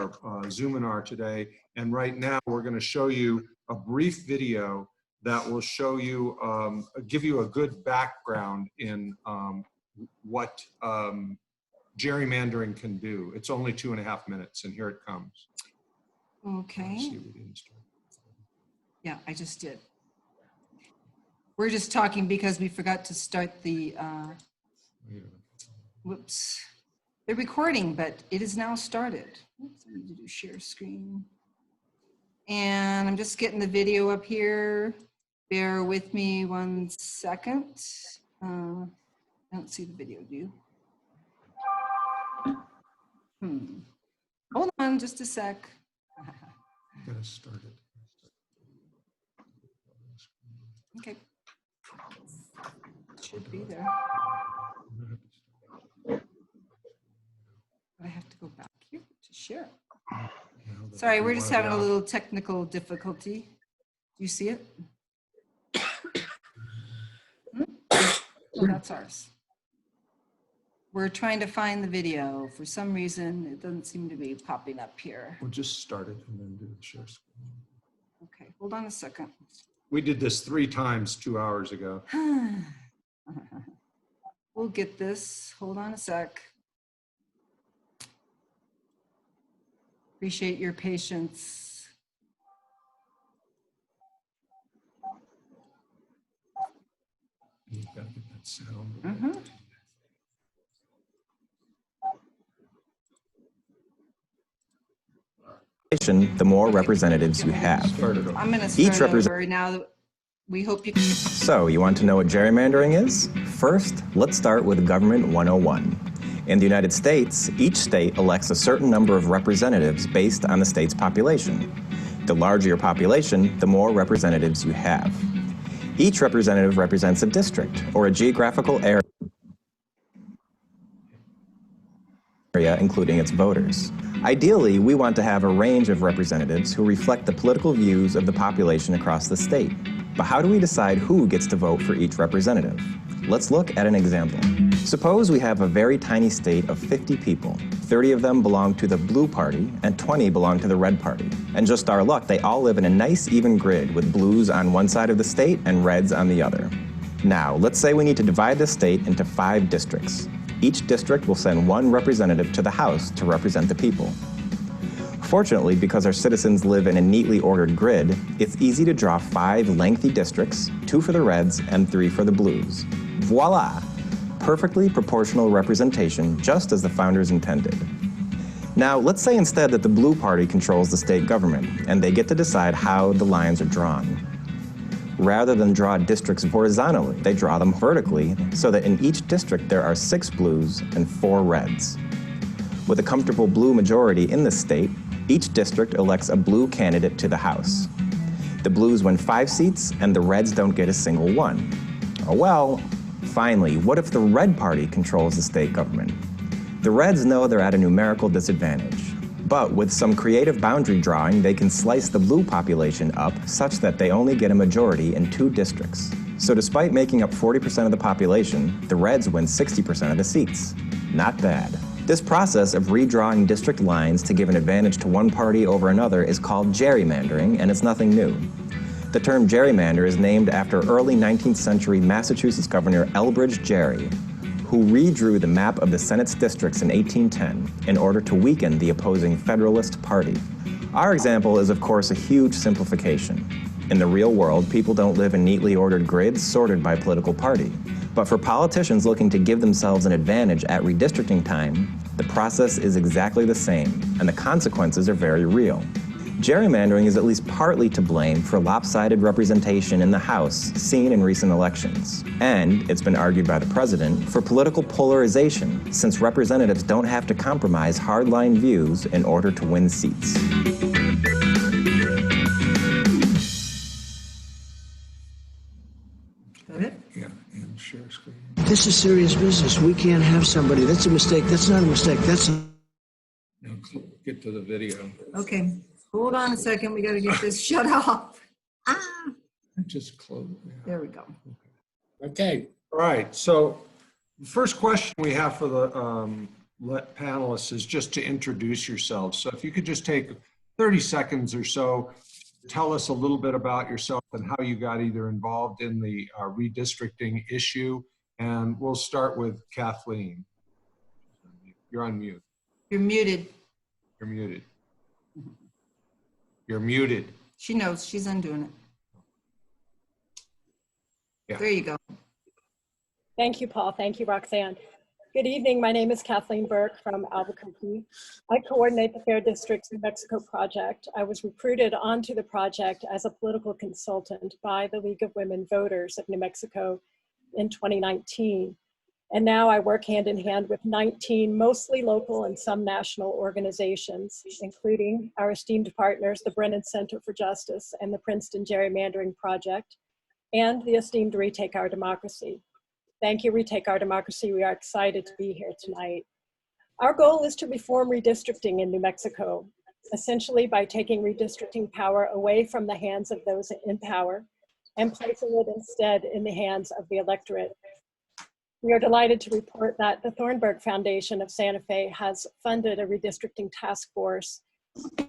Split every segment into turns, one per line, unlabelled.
our Zoominar today. And right now we're going to show you a brief video that will show you, give you a good background in what gerrymandering can do. It's only 2.5 minutes, and here it comes.
Okay. Yeah, I just did. We're just talking because we forgot to start the, whoops, the recording, but it is now started. Oops, I need to do share screen. And I'm just getting the video up here. Bear with me 1 second. I don't see the video, do you? Hold on just a sec.
Get us started.
Okay. Should be there. I have to go back here to share. Sorry, we're just having a little technical difficulty. Do you see it? Oh, that's ours. We're trying to find the video. For some reason, it doesn't seem to be popping up here.
We'll just start it and then do the share screen.
Okay, hold on a second.
We did this 3 times 2 hours ago.
We'll get this. Hold on a sec. Appreciate your patience.
You've got to get that sound.
The more representatives you have.
I'm going to start over now. We hope you can.
So, you want to know what gerrymandering is? First, let's start with Government 101. In the United States, each state elects a certain number of representatives based on the state's population. The larger your population, the more representatives you have. Each representative represents a district or a geographical area, including its voters. Ideally, we want to have a range of representatives who reflect the political views of the population across the state. But how do we decide who gets to vote for each representative? Let's look at an example. Suppose we have a very tiny state of 50 people. 30 of them belong to the blue party and 20 belong to the red party. And just our luck, they all live in a nice even grid with blues on one side of the state and reds on the other. Now, let's say we need to divide the state into 5 districts. Each district will send 1 representative to the House to represent the people. Fortunately, because our citizens live in a neatly ordered grid, it's easy to draw 5 lengthy districts, 2 for the reds and 3 for the blues. Voila! Perfectly proportional representation, just as the founders intended. Now, let's say instead that the blue party controls the state government, and they get to decide how the lines are drawn. Rather than draw districts horizontally, they draw them vertically, so that in each district there are 6 blues and 4 reds. With a comfortable blue majority in the state, each district elects a blue candidate to the House. The blues win 5 seats, and the reds don't get a single one. Oh well, finally, what if the red party controls the state government? The reds know they're at a numerical disadvantage, but with some creative boundary drawing, they can slice the blue population up such that they only get a majority in 2 districts. So despite making up 40% of the population, the reds win 60% of the seats. Not bad. This process of redrawing district lines to give an advantage to one party over another is called gerrymandering, and it's nothing new. The term gerrymander is named after early 19th century Massachusetts Governor Elbridge Gerry, who redrew the map of the Senate's districts in 1810 in order to weaken the opposing Federalist Party. Our example is, of course, a huge simplification. In the real world, people don't live in neatly ordered grids sorted by political party. But for politicians looking to give themselves an advantage at redistricting time, the process is exactly the same, and the consequences are very real. Gerrymandering is at least partly to blame for lopsided representation in the House seen in recent elections. And, it's been argued by the president, for political polarization, since representatives don't have to compromise hardline views in order to win seats.
Share screen.
This is serious business. We can't have somebody. That's a mistake. That's not a mistake. That's a...
Now get to the video.
Okay, hold on a second. We got to get this shut off.
Just close. Yeah.
There we go.
Okay. All right. So the first question we have for the panelists is just to introduce yourselves. So if you could just take 30 seconds or so, tell us a little bit about yourself and how you got either involved in the redistricting issue. And we'll start with Kathleen. You're on mute.
You're muted.
You're muted. You're muted.
She knows. She's undoing it.
Yeah.
There you go.
Thank you, Paul. Thank you, Roxanne. Good evening. My name is Kathleen Burke from Albuquerque. I coordinate the Fair Districts New Mexico project. I was recruited onto the project as a political consultant by the League of Women Voters of New Mexico in 2019. And now I work hand in hand with 19 mostly local and some national organizations, including our esteemed partners, the Brennan Center for Justice and the Princeton Gerrymandering Project, and the esteemed Retake Our Democracy. Thank you, Retake Our Democracy. We are excited to be here tonight. Our goal is to reform redistricting in New Mexico, essentially by taking redistricting power away from the hands of those in power and placing it instead in the hands of the electorate. We are delighted to report that the Thornburg Foundation of Santa Fe has funded a redistricting task force,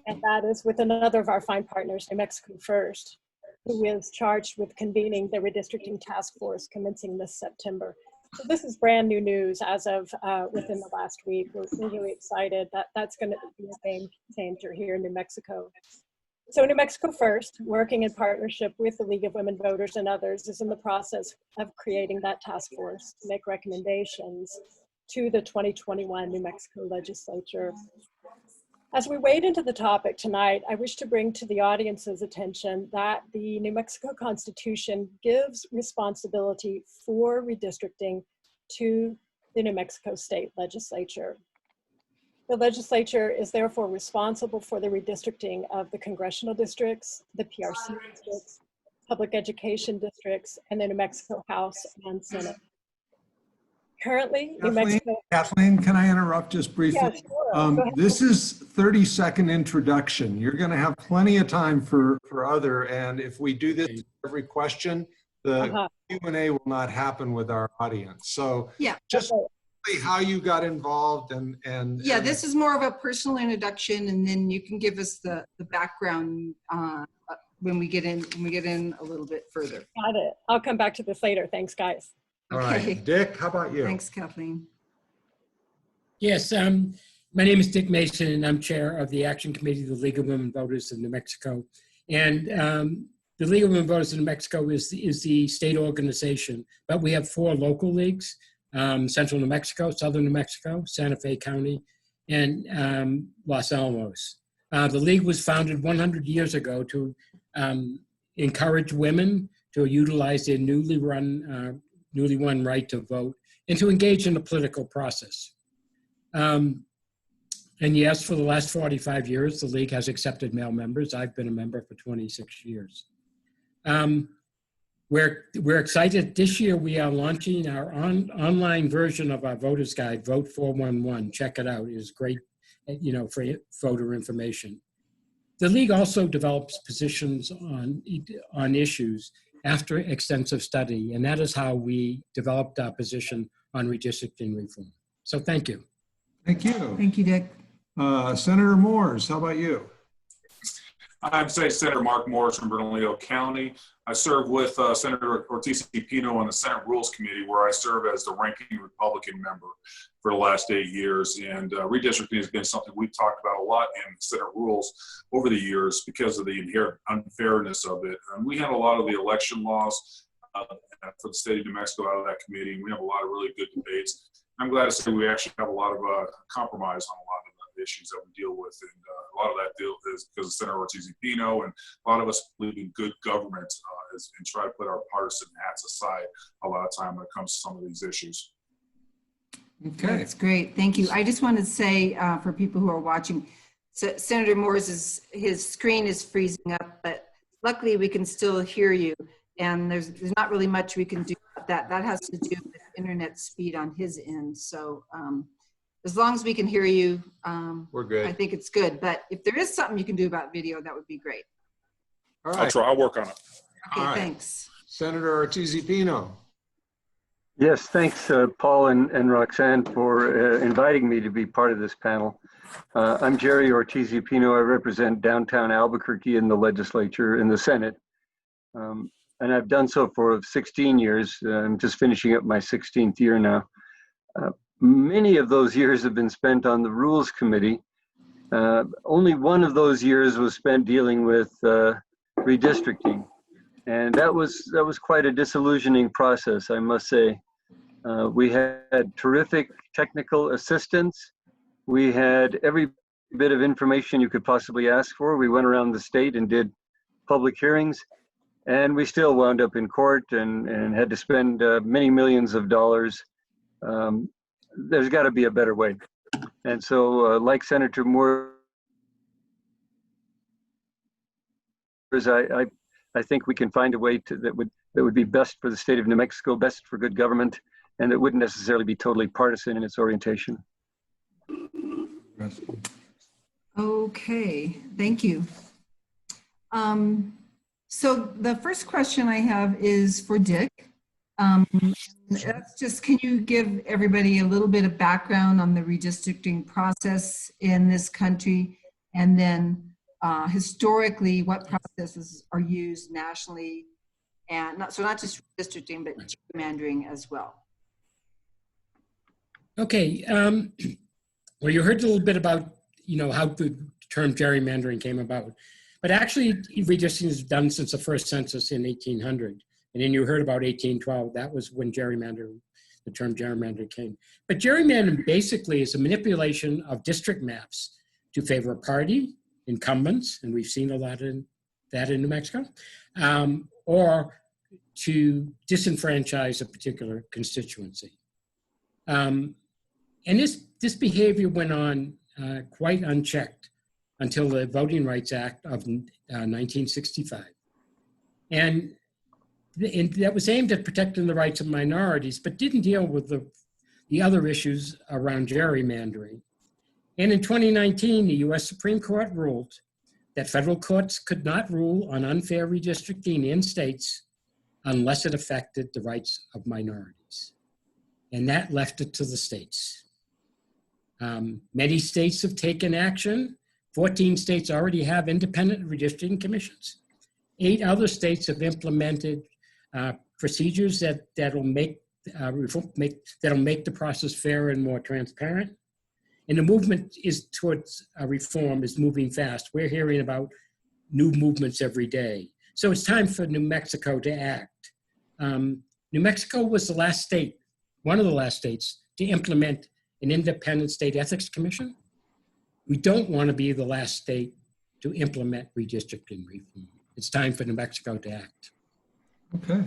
and that is with another of our fine partners, New Mexico First, who is charged with convening the redistricting task force commencing this September. So this is brand new news as of within the last week. We're really excited that that's going to be a game changer here in New Mexico. So New Mexico First, working in partnership with the League of Women Voters and others, is in the process of creating that task force to make recommendations to the 2021 New Mexico legislature. As we wade into the topic tonight, I wish to bring to the audience's attention that the New Mexico Constitution gives responsibility for redistricting to the New Mexico State Legislature. The legislature is therefore responsible for the redistricting of the congressional districts, the PRC districts, public education districts, and the New Mexico House and Senate. Currently, New Mexico—
Kathleen, can I interrupt just briefly?
Yeah, sure.
This is 30-second introduction. You're going to have plenty of time for other, and if we do this every question, the Q&A will not happen with our audience. So
Yeah.
just how you got involved and
Yeah, this is more of a personal introduction, and then you can give us the background when we get in a little bit further.
Got it. I'll come back to this later. Thanks, guys.
All right, Dick, how about you?
Thanks, Kathleen.
Yes, my name is Dick Mason, and I'm chair of the Action Committee of the League of Women Voters of New Mexico. And the League of Women Voters of New Mexico is the state organization, but we have 4 local leagues: Central New Mexico, Southern New Mexico, Santa Fe County, and Los Alamos. The league was founded 100 years ago to encourage women to utilize their newly won right to vote and to engage in the political process. And yes, for the last 45 years, the league has accepted male members. I've been a member for 26 years. We're excited. This year we are launching our online version of our voters guide, Vote 411. Check it out. It is great, for voter information. The league also develops positions on issues after extensive study, and that is how we developed our position on redistricting reform. So thank you.
Thank you.
Thank you, Dick.
Senator Moores, how about you?
I'm Senator Mark Morris from Bernalillo County. I serve with Senator Ortiz Pino on the Senate Rules Committee, where I serve as the ranking Republican member for the last 8 years. And redistricting has been something we've talked about a lot in Senate Rules over the years because of the inherent unfairness of it. And we have a lot of the election laws for the state of New Mexico out of that committee. And we have a lot of really good debates. I'm glad to say we actually have a lot of compromise on a lot of the issues that we deal with, and a lot of that deal is because of Senator Ortiz Pino, and a lot of us believe in good government and try to put our partisan hats aside a lot of time when it comes to some of these issues.
Okay.
That's great. Thank you. I just wanted to say for people who are watching, Senator Moore's his screen is freezing up, but luckily we can still hear you. And there's not really much we can do about that. That has to do with internet speed on his end. So as long as we can hear you,
we're good.
I think it's good. But if there is something you can do about video, that would be great.
All right.
I'll try. I'll work on it.
Okay,
All right.
thanks.
Senator Ortiz Pino.
Yes, thanks, Paul and Roxanne, for inviting me to be part of this panel. I'm Gerry Ortiz Pino. I represent downtown Albuquerque in the legislature, in the Senate. And I've done so for 16 years. I'm just finishing up my 16th year now. Many of those years have been spent on the Rules Committee. Only one of those years was spent dealing with redistricting. And that was quite a disillusioning process, I must say. We had terrific technical assistance. We had every bit of information you could possibly ask for. We went around the state and did public hearings, and we still wound up in court and had to spend many millions of dollars. There's got to be a better way. And so, like Senator Moore, I think we can find a way that would be best for the state of New Mexico, best for good government, and it wouldn't necessarily be totally partisan in its orientation.
Okay, thank you. So the first question I have is for Dick. That's just, can you give everybody a little bit of background on the redistricting process in this country, and then historically what processes are used nationally, and not just redistricting, but gerrymandering as well?
Okay, well, you heard a little bit about, how the term gerrymandering came about, but actually redistricting is done since the first census in 1800. And then you heard about 1812, that was when gerrymandering, the term gerrymandering came. But gerrymandering basically is a manipulation of district maps to favor a party, incumbents, and we've seen a lot of that in New Mexico, or to disenfranchise a particular constituency. And this behavior went on quite unchecked until the Voting Rights Act of 1965. And that was aimed at protecting the rights of minorities, but didn't deal with the other issues around gerrymandering. And in 2019, the US Supreme Court ruled that federal courts could not rule on unfair redistricting in states unless it affected the rights of minorities. And that left it to the states. Many states have taken action. 14 states already have independent redistricting commissions. 8 other states have implemented procedures that'll make the process fairer and more transparent. And the movement is towards reform is moving fast. We're hearing about new movements every day. So it's time for New Mexico to act. New Mexico was the last state, one of the last states, to implement an independent state ethics commission. We don't want to be the last state to implement redistricting reform. It's time for New Mexico to act.
Okay.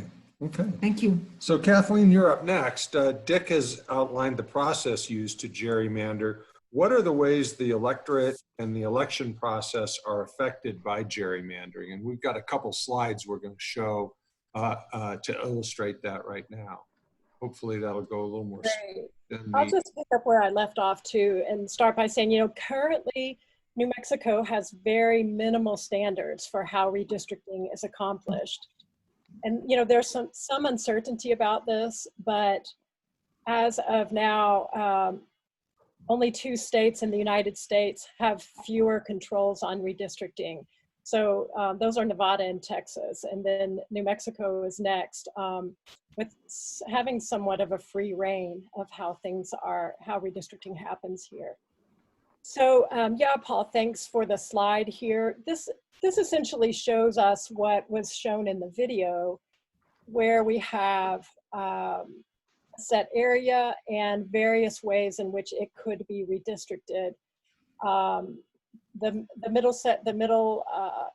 Thank you.
So Kathleen, you're up next. Dick has outlined the process used to gerrymander. What are the ways the electorate and the election process are affected by gerrymandering? And we've got a couple slides we're going to show to illustrate that right now. Hopefully that'll go a little more.
I'll just pick up where I left off too and start by saying, currently New Mexico has very minimal standards for how redistricting is accomplished. And, there's some uncertainty about this, but as of now, only 2 states in the United States have fewer controls on redistricting. So those are Nevada and Texas, and then New Mexico is next, with having somewhat of a free reign of how redistricting happens here. So yeah, Paul, thanks for the slide here. This essentially shows us what was shown in the video, where we have a set area and various ways in which it could be redistricted. The middle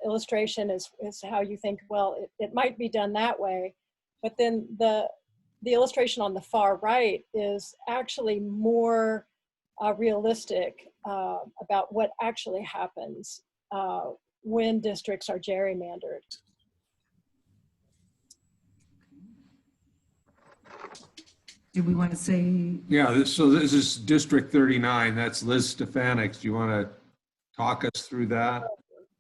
illustration is how you think, well, it might be done that way, but then the illustration on the far right is actually more realistic about what actually happens when districts are gerrymandered.
Do we want to say?
Yeah, so this is District 39. That's Liz Stefanik's. Do you want to talk us through that?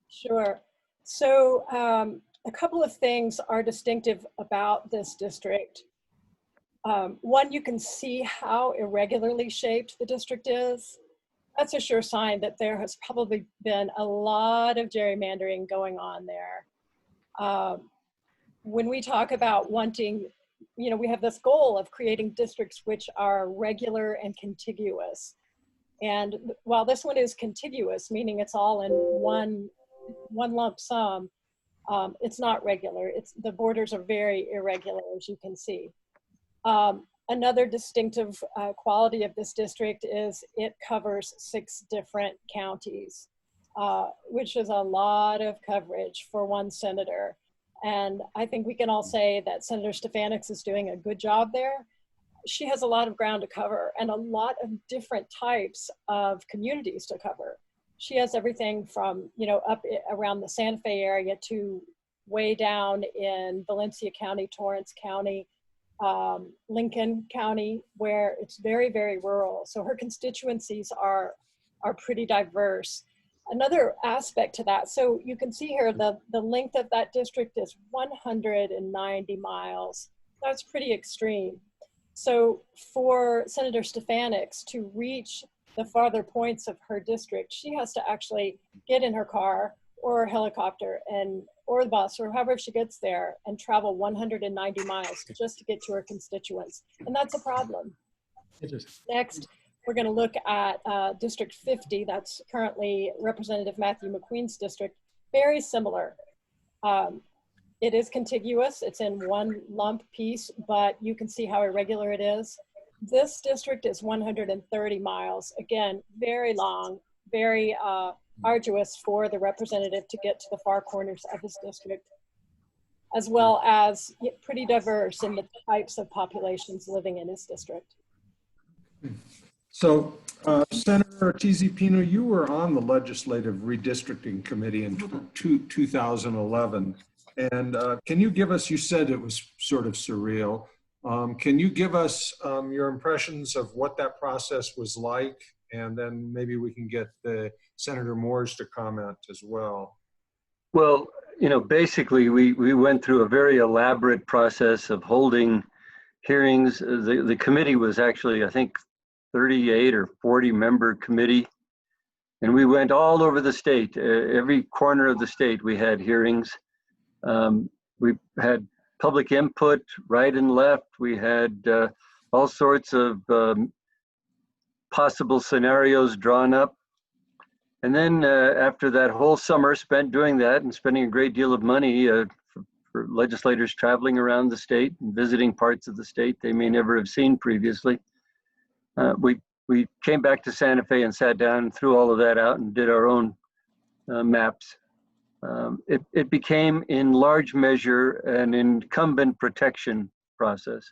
Sure. So a couple of things are distinctive about this district. One, you can see how irregularly shaped the district is. That's a sure sign that there has probably been a lot of gerrymandering going on there. When we talk about wanting, we have this goal of creating districts which are regular and contiguous. And while this one is contiguous, meaning it's all in one lump sum, it's not regular. The borders are very irregular, as you can see. Another distinctive quality of this district is it covers 6 different counties, which is a lot of coverage for one senator. And I think we can all say that Senator Stefanik is doing a good job there. She has a lot of ground to cover and a lot of different types of communities to cover. She has everything from, up around the Santa Fe area to way down in Valencia County, Torrance County, Lincoln County, where it's very, very rural. So her constituencies are pretty diverse. Another aspect to that, so you can see here the length of that district is 190 miles. That's pretty extreme. So for Senator Stefanik to reach the farther points of her district, she has to actually get in her car or a helicopter or the bus or however she gets there and travel 190 miles just to get to her constituents. And that's a problem. Next, we're going to look at District 50. That's currently Representative Matthew McQueen's district. Very similar. It is contiguous. It's in one lump piece, but you can see how irregular it is. This district is 130 miles. Again, very long, very arduous for the representative to get to the far corners of his district, as well as pretty diverse in the types of populations living in his district.
So, Senator Ortiz Pino, you were on the Legislative Redistricting Committee in 2011. And can you give us, you said it was sort of surreal. Can you give us your impressions of what that process was like? And then maybe we can get Senator Moores to comment as well.
Well, basically we went through a very elaborate process of holding hearings. The committee was actually, I think, 38 or 40 member committee. And we went all over the state. Every corner of the state we had hearings. We had public input right and left. We had all sorts of possible scenarios drawn up. And then after that whole summer spent doing that and spending a great deal of money for legislators traveling around the state and visiting parts of the state they may never have seen previously, we came back to Santa Fe and sat down and threw all of that out and did our own maps. It became in large measure an incumbent protection process.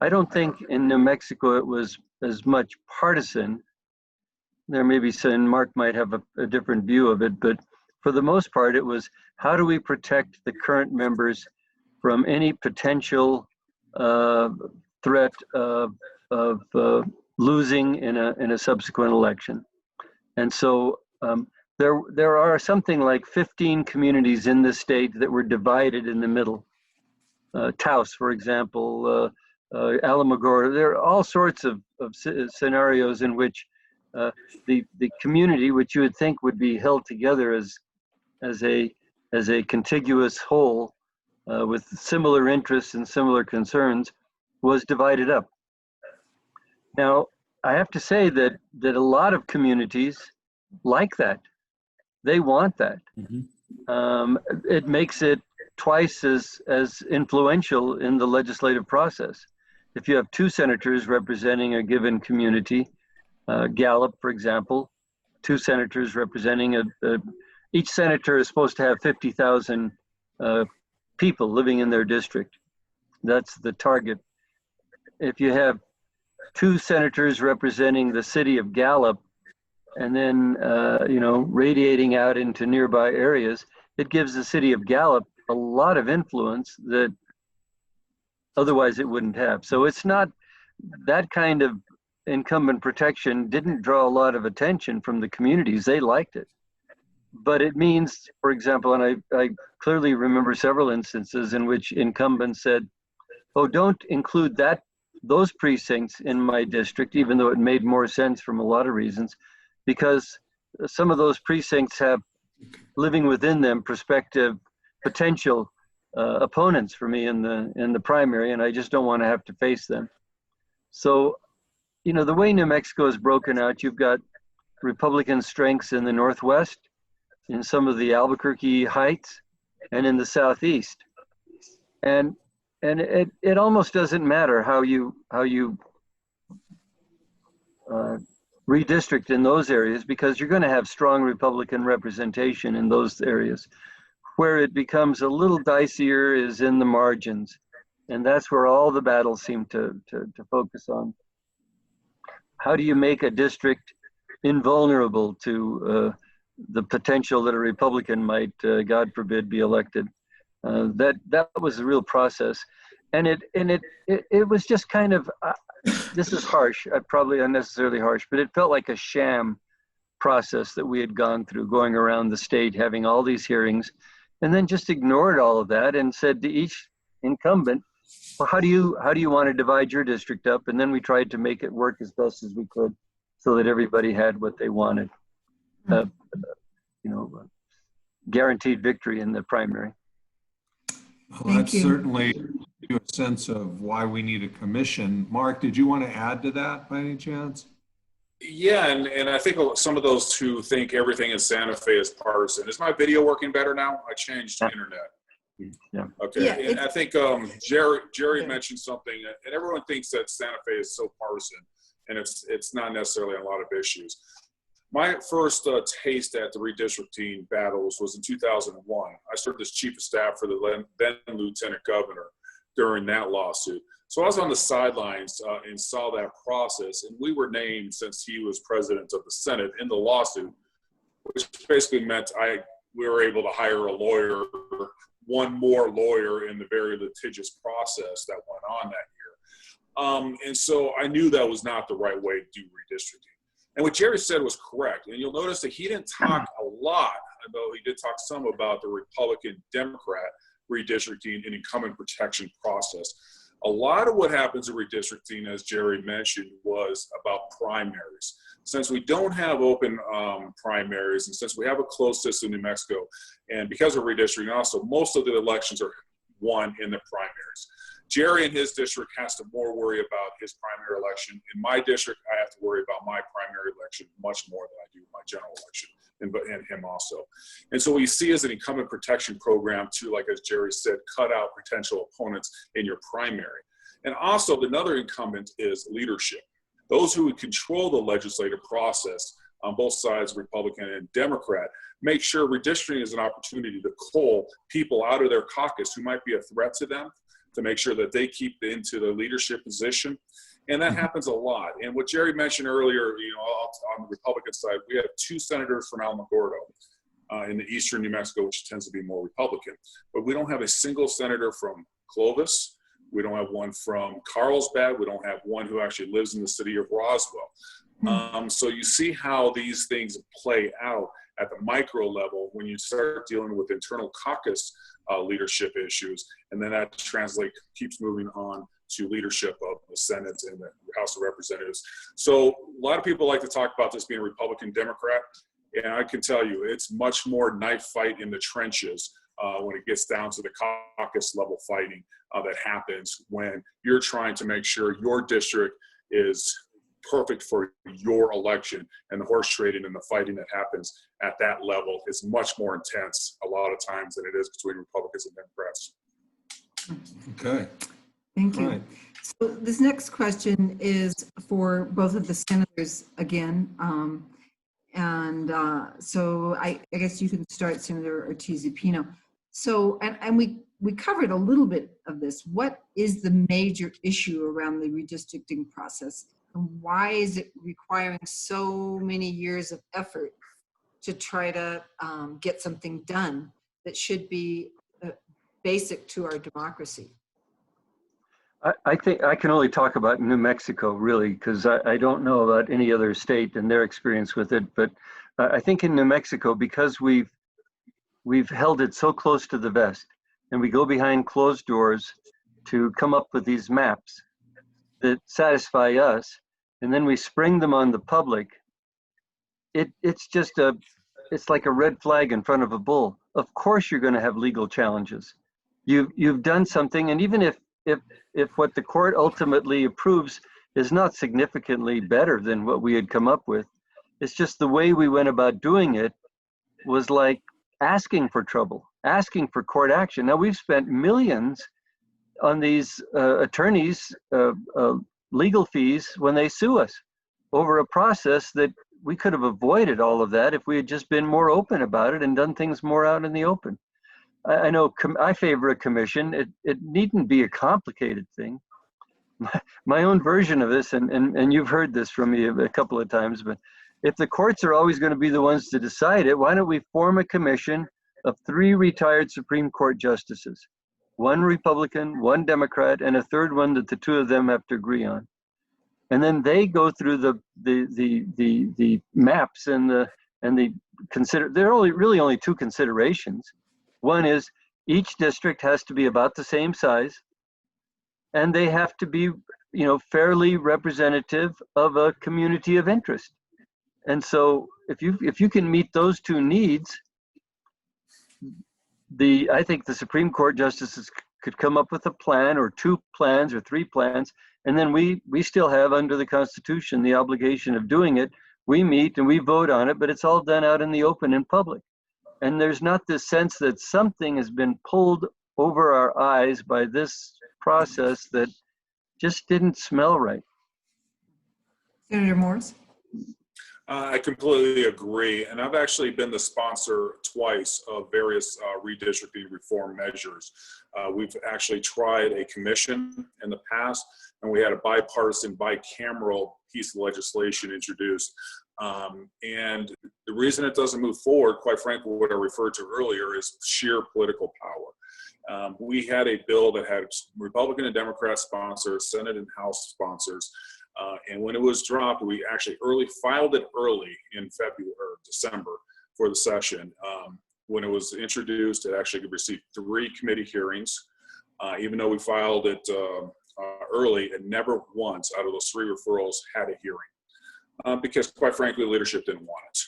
I don't think in New Mexico it was as much partisan. There may be some, Mark might have a different view of it, but for the most part it was, how do we protect the current members from any potential threat of losing in a subsequent election? And so there are something like 15 communities in the state that were divided in the middle. Taos, for example, Alamogordo. There are all sorts of scenarios in which the community, which you would think would be held together as a contiguous whole with similar interests and similar concerns, was divided up. Now, I have to say that a lot of communities like that. They want that. Mm-hmm. It makes it twice as influential in the legislative process. If you have 2 senators representing a given community, Gallup, for example, 2 senators representing each senator is supposed to have 50,000 people living in their district. That's the target. If you have 2 senators representing the city of Gallup, and then radiating out into nearby areas, it gives the city of Gallup a lot of influence that otherwise it wouldn't have. So it's not, that kind of incumbent protection didn't draw a lot of attention from the communities. They liked it. But it means, for example, and I clearly remember several instances in which incumbents said, oh, don't include those precincts in my district, even though it made more sense from a lot of reasons, because some of those precincts have living within them prospective potential opponents for me in the primary, and I just don't want to have to face them. So, you know, the way New Mexico is broken out, you've got Republican strengths in the Northwest, in some of the Albuquerque Heights, and in the Southeast. And it almost doesn't matter how you redistrict in those areas, because you're going to have strong Republican representation in those areas. Where it becomes a little dicier is in the margins, and that's where all the battles seem to focus on. How do you make a district invulnerable to the potential that a Republican might, God forbid, be elected? That was the real process, and it was just kind of this is harsh, probably unnecessarily harsh, but it felt like a sham process that we had gone through, going around the state, having all these hearings, and then just ignored all of that and said to each incumbent, well, how do you want to divide your district up? And then we tried to make it work as best as we could so that everybody had what they wanted. Guaranteed victory in the primary.
Well, that's certainly a sense of why we need a commission. Mark, did you want to add to that by any chance?
Yeah, and I think some of those who think everything in Santa Fe is partisan. Is my video working better now? I changed the internet.
Yeah.
Okay.
Yeah,
and I think Gerry mentioned something, and everyone thinks that Santa Fe is so partisan, and it's not necessarily on a lot of issues. My first taste at the redistricting battles was in 2001. I served as chief of staff for the then lieutenant governor during that lawsuit. So I was on the sidelines and saw that process, and we were named, since he was president of the Senate, in the lawsuit, which basically meant we were able to hire a lawyer, one more lawyer in the very litigious process that went on that year. And so I knew that was not the right way to do redistricting. And what Gerry said was correct. And you'll notice that he didn't talk a lot, although he did talk some about the Republican-Democrat redistricting and incumbent protection process. A lot of what happens in redistricting, as Gerry mentioned, was about primaries. Since we don't have open primaries, and since we have a closed system in New Mexico, and because of redistricting also, most of the elections are won in the primaries. Gerry in his district has to more worry about his primary election. In my district, I have to worry about my primary election much more than I do my general election, and him also. And so what you see is an incumbent protection program to, like as Gerry said, cut out potential opponents in your primary. And also another incumbent is leadership. Those who would control the legislative process on both sides, Republican and Democrat, make sure redistricting is an opportunity to cull people out of their caucus who might be a threat to them, to make sure that they keep into the leadership position. And that happens a lot. And what Gerry mentioned earlier, on the Republican side, we have 2 senators from Alamogordo in the eastern New Mexico, which tends to be more Republican. But we don't have a single senator from Clovis. We don't have one from Carlsbad. We don't have one who actually lives in the city of Roswell. So you see how these things play out at the micro level when you start dealing with internal caucus leadership issues, and then that keeps moving on to leadership of the Senate and the House of Representatives. So a lot of people like to talk about this being Republican-Democrat, and I can tell you it's much more knife fight in the trenches when it gets down to the caucus level fighting that happens when you're trying to make sure your district is perfect for your election, and the horse trading and the fighting that happens at that level is much more intense a lot of times than it is between Republicans and Democrats.
Okay.
Thank you.
Right.
So this next question is for both of the senators again. So I guess you can start, Senator Ortiz Pino. So, and we covered a little bit of this. What is the major issue around the redistricting process? And why is it requiring so many years of effort to try to get something done that should be basic to our democracy?
I think I can only talk about New Mexico, really, because I don't know about any other state and their experience with it. But I think in New Mexico, because we've held it so close to the vest, and we go behind closed doors, to come up with these maps that satisfy us, and then we spring them on the public, it's like a red flag in front of a bull. Of course you're going to have legal challenges. You've done something, and even if what the court ultimately approves is not significantly better than what we had come up with, it's just the way we went about doing it was like asking for trouble, asking for court action. Now we've spent millions on these attorneys' legal fees when they sue us over a process that we could have avoided all of that if we had just been more open about it and done things more out in the open. I know I favor a commission. It needn't be a complicated thing. My own version of this, and you've heard this from me a couple of times, but if the courts are always going to be the ones to decide it, why don't we form a commission of 3 retired Supreme Court justices, 1 Republican, 1 Democrat, and a 3rd one that the 2 of them have to agree on. And then they go through the maps and the consider. There are really only 2 considerations. One is each district has to be about the same size, and they have to be, fairly representative of a community of interest. And so if you can meet those 2 needs, I think the Supreme Court justices could come up with a plan or 2 plans or 3 plans, and then we still have under the Constitution the obligation of doing it. We meet and we vote on it, but it's all done out in the open in public. And there's not this sense that something has been pulled over our eyes by this process that just didn't smell right.
Senator Morse?
I completely agree. And I've actually been the sponsor twice of various redistricting reform measures. We've actually tried a commission in the past, and we had a bipartisan, bicameral piece of legislation introduced. And the reason it doesn't move forward, quite frankly, what I referred to earlier is sheer political power. We had a bill that had Republican and Democrat sponsors, Senate and House sponsors. And when it was dropped, we actually filed it early in February or December for the session. When it was introduced, it actually received 3 committee hearings. Even though we filed it early, and never once out of those 3 referrals had a hearing. Because quite frankly, leadership didn't want it.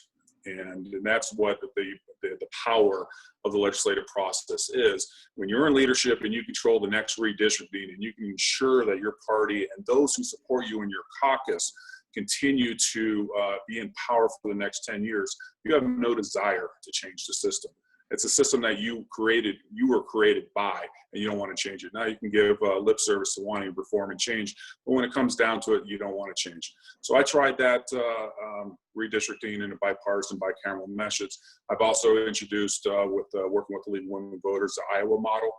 And that's what the power of the legislative process is. When you're in leadership and you control the next redistricting, and you can ensure that your party and those who support you in your caucus continue to be in power for the next 10 years, you have no desire to change the system. It's a system that you were created by, and you don't want to change it. Now you can give lip service to wanting to reform and change, but when it comes down to it, you don't want to change. So I tried that redistricting in a bipartisan, bicameral methods. I've also introduced, working with the League of Women Voters, the Iowa model.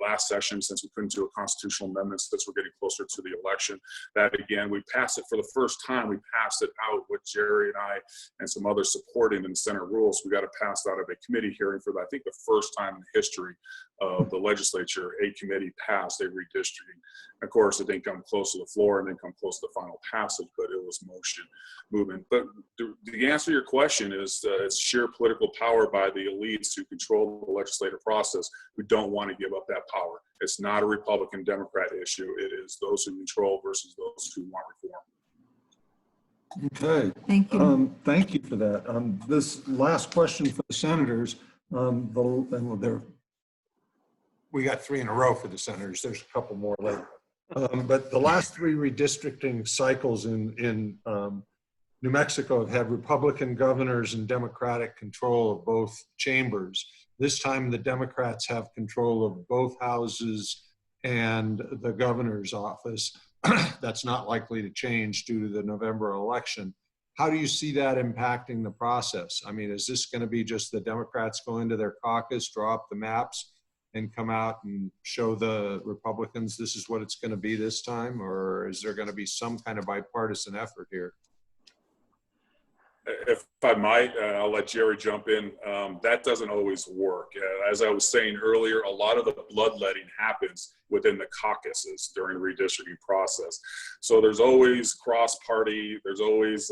Last session, since we couldn't do a constitutional amendment since we're getting closer to the election, that again, we passed it for the first time. We passed it out with Gerry and I and some others supporting in the Senate rules. We got it passed out of a committee hearing for, I think, the first time in the history of the legislature, a committee passed a redistricting. Of course, it didn't come close to the floor and didn't come close to the final passage, but it was movement. But the answer to your question is it's sheer political power by the elites who control the legislative process, who don't want to give up that power. It's not a Republican Democrat issue. It is those who control versus those who want reform.
Okay.
Thank you.
Thank you for that. This last question for the senators, we got 3 in a row for the senators. There's a couple more later. But the last 3 redistricting cycles in New Mexico have had Republican governors and Democratic control of both chambers. This time the Democrats have control of both houses and the governor's office. That's not likely to change due to the November election. How do you see that impacting the process? I mean, is this going to be just the Democrats go into their caucus, draw up the maps, and come out and show the Republicans this is what it's going to be this time? Or is there going to be some kind of bipartisan effort here?
if I might, I'll let Gerry jump in. That doesn't always work. As I was saying earlier, a lot of the bloodletting happens within the caucuses during the redistricting process. So there's always cross-party. There's always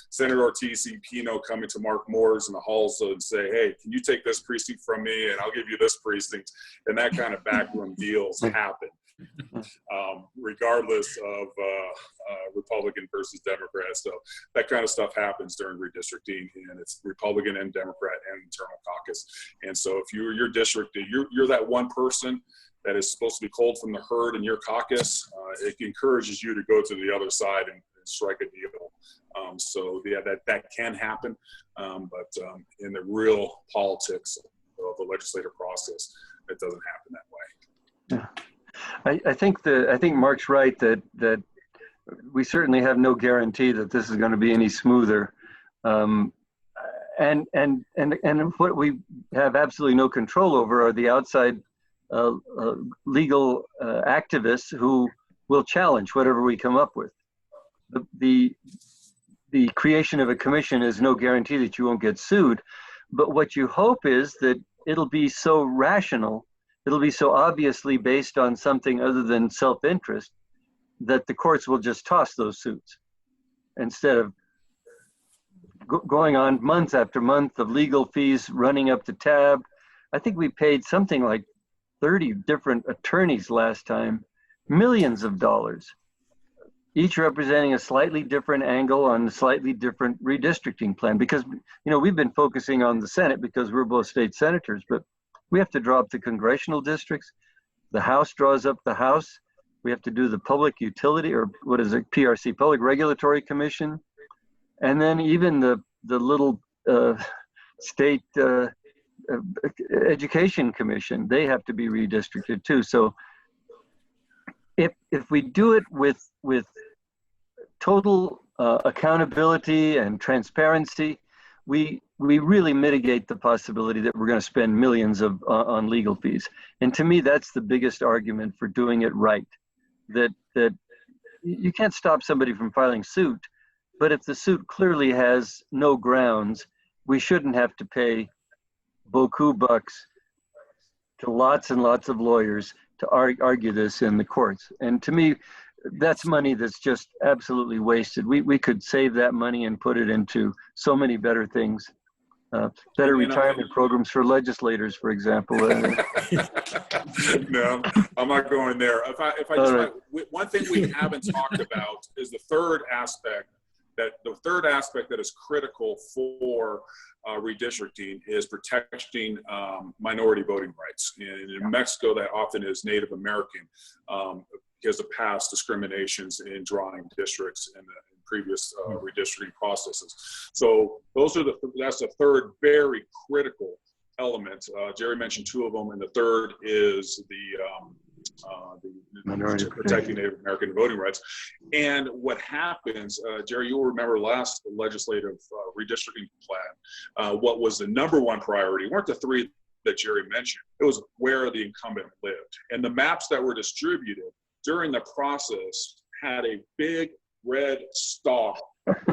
Senator Ortiz and Pino coming to Mark Moores in the halls and say, hey, can you take this precinct from me and I'll give you this precinct? And that kind of backroom deals happen. Regardless of Republican versus Democrat. So that kind of stuff happens during redistricting, and it's Republican and Democrat and internal caucus. And so if your district, you're that one person that is supposed to be culled from the herd in your caucus, it encourages you to go to the other side and strike a deal. So yeah, that can happen, but in the real politics of the legislative process, it doesn't happen that way.
Yeah. I think Mark's right that we certainly have no guarantee that this is going to be any smoother, and what we have absolutely no control over are the outside legal activists who will challenge whatever we come up with. The creation of a commission is no guarantee that you won't get sued, but what you hope is that it'll be so rational. It'll be so obviously based on something other than self-interest that the courts will just toss those suits instead of going on month after month of legal fees running up the tab. I think we paid something like 30 different attorneys last time, millions of dollars, each representing a slightly different angle on a slightly different redistricting plan. Because, we've been focusing on the Senate because we're both state senators, but we have to draw up the congressional districts. The House draws up the House. We have to do the public utility, or what is it, PRC, Public Regulatory Commission. And then even the little state education commission, they have to be redistricted too. So if we do it with total accountability and transparency, we really mitigate the possibility that we're going to spend millions on legal fees. And to me, that's the biggest argument for doing it right. That you can't stop somebody from filing suit, but if the suit clearly has no grounds, we shouldn't have to pay beaucoup bucks to lots and lots of lawyers to argue this in the courts. And to me, that's money that's just absolutely wasted. We could save that money and put it into so many better things. Better retirement programs for legislators, for example.
No, I'm not going there. If I just one thing we haven't talked about is the third aspect that is critical for redistricting is protecting minority voting rights. And in Mexico, that often is Native American because of past discriminations in drawing districts in the previous redistricting processes. So that's the third very critical element. Gerry mentioned two of them, and the third is the protecting Native American voting rights. And what happens, Gerry, you'll remember last legislative redistricting plan, what was the number one priority weren't the three that Gerry mentioned. It was where the incumbent lived. And the maps that were distributed during the process had a big red star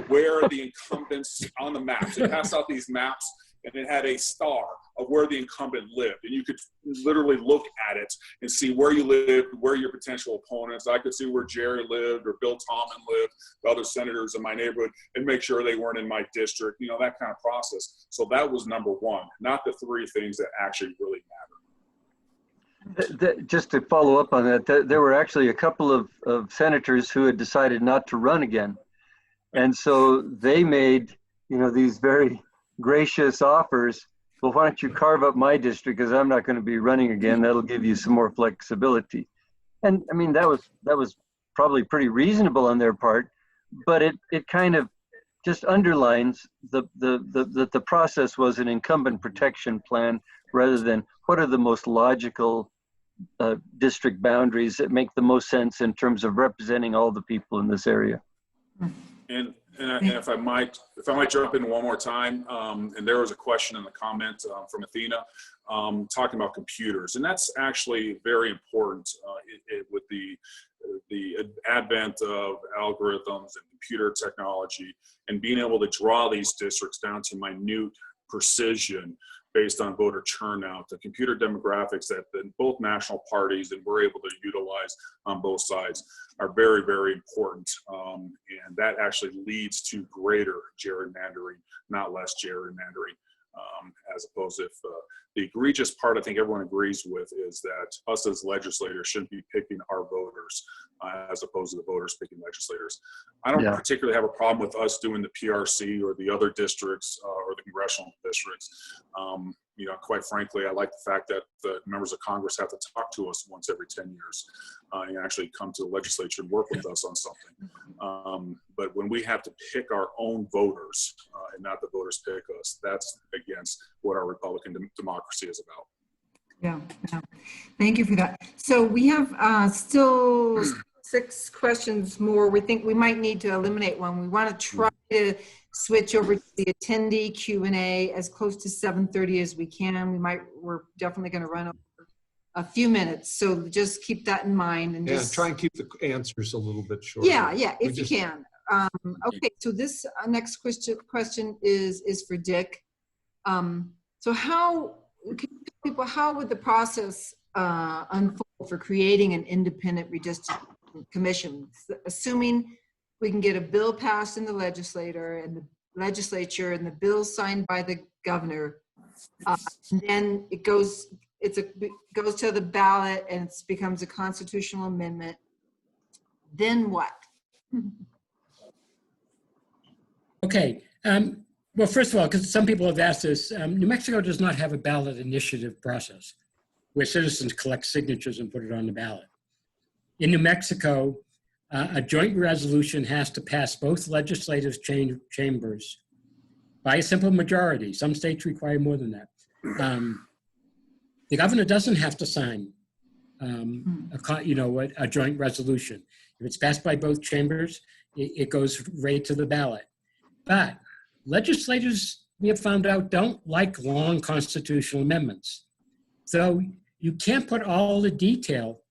where the incumbents on the maps. It passed out these maps and it had a star of where the incumbent lived. And you could literally look at it and see where you lived, where your potential opponents. I could see where Gerry lived or Bill Tallman lived, the other senators in my neighborhood, and make sure they weren't in my district, that kind of process. So that was number one, not the three things that actually really matter.
Just to follow up on that, there were actually a couple of senators who had decided not to run again. And so they made, these very gracious offers. Well, why don't you carve up my district because I'm not going to be running again. That'll give you some more flexibility. And I mean, that was probably pretty reasonable on their part, but it kind of just underlines that the process was an incumbent protection plan rather than what are the most logical district boundaries that make the most sense in terms of representing all the people in this area.
And if I might jump in one more time, and there was a question in the comment from Athena talking about computers, and that's actually very important with the the advent of algorithms and computer technology, and being able to draw these districts down to minute precision based on voter turnout, the computer demographics that both national parties and we're able to utilize on both sides are very, very important. And that actually leads to greater gerrymandering, not less gerrymandering. As opposed to if the egregious part I think everyone agrees with is that us as legislators shouldn't be picking our voters as opposed to the voters picking legislators. I don't particularly have a problem with us doing the PRC or the other districts or the congressional districts. You know, quite frankly, I like the fact that the members of Congress have to talk to us once every 10 years and actually come to the legislature and work with us on something. But when we have to pick our own voters and not the voters pick us, that's against what our Republican democracy is about.
Yeah. Thank you for that. So we have still 6 questions more. We think we might need to eliminate one. We want to try to switch over to the attendee Q&A as close to 7:30 as we can. We're definitely going to run over a few minutes, so just keep that in mind. And just
try and keep the answers a little bit short.
Yeah, if you can. Okay, so this next question is for Dick. So how would the process unfold for creating an independent redistricting commission, assuming we can get a bill passed in the legislature and the bill signed by the governor, and then it goes to the ballot and it becomes a constitutional amendment. Then what?
Okay. Well, first of all, because some people have asked this, New Mexico does not have a ballot initiative process where citizens collect signatures and put it on the ballot. In New Mexico, a joint resolution has to pass both legislative chambers by a simple majority. Some states require more than that. The governor doesn't have to sign a joint resolution. If it's passed by both chambers, it goes right to the ballot. But legislators, we have found out, don't like long constitutional amendments. So you can't put all the detail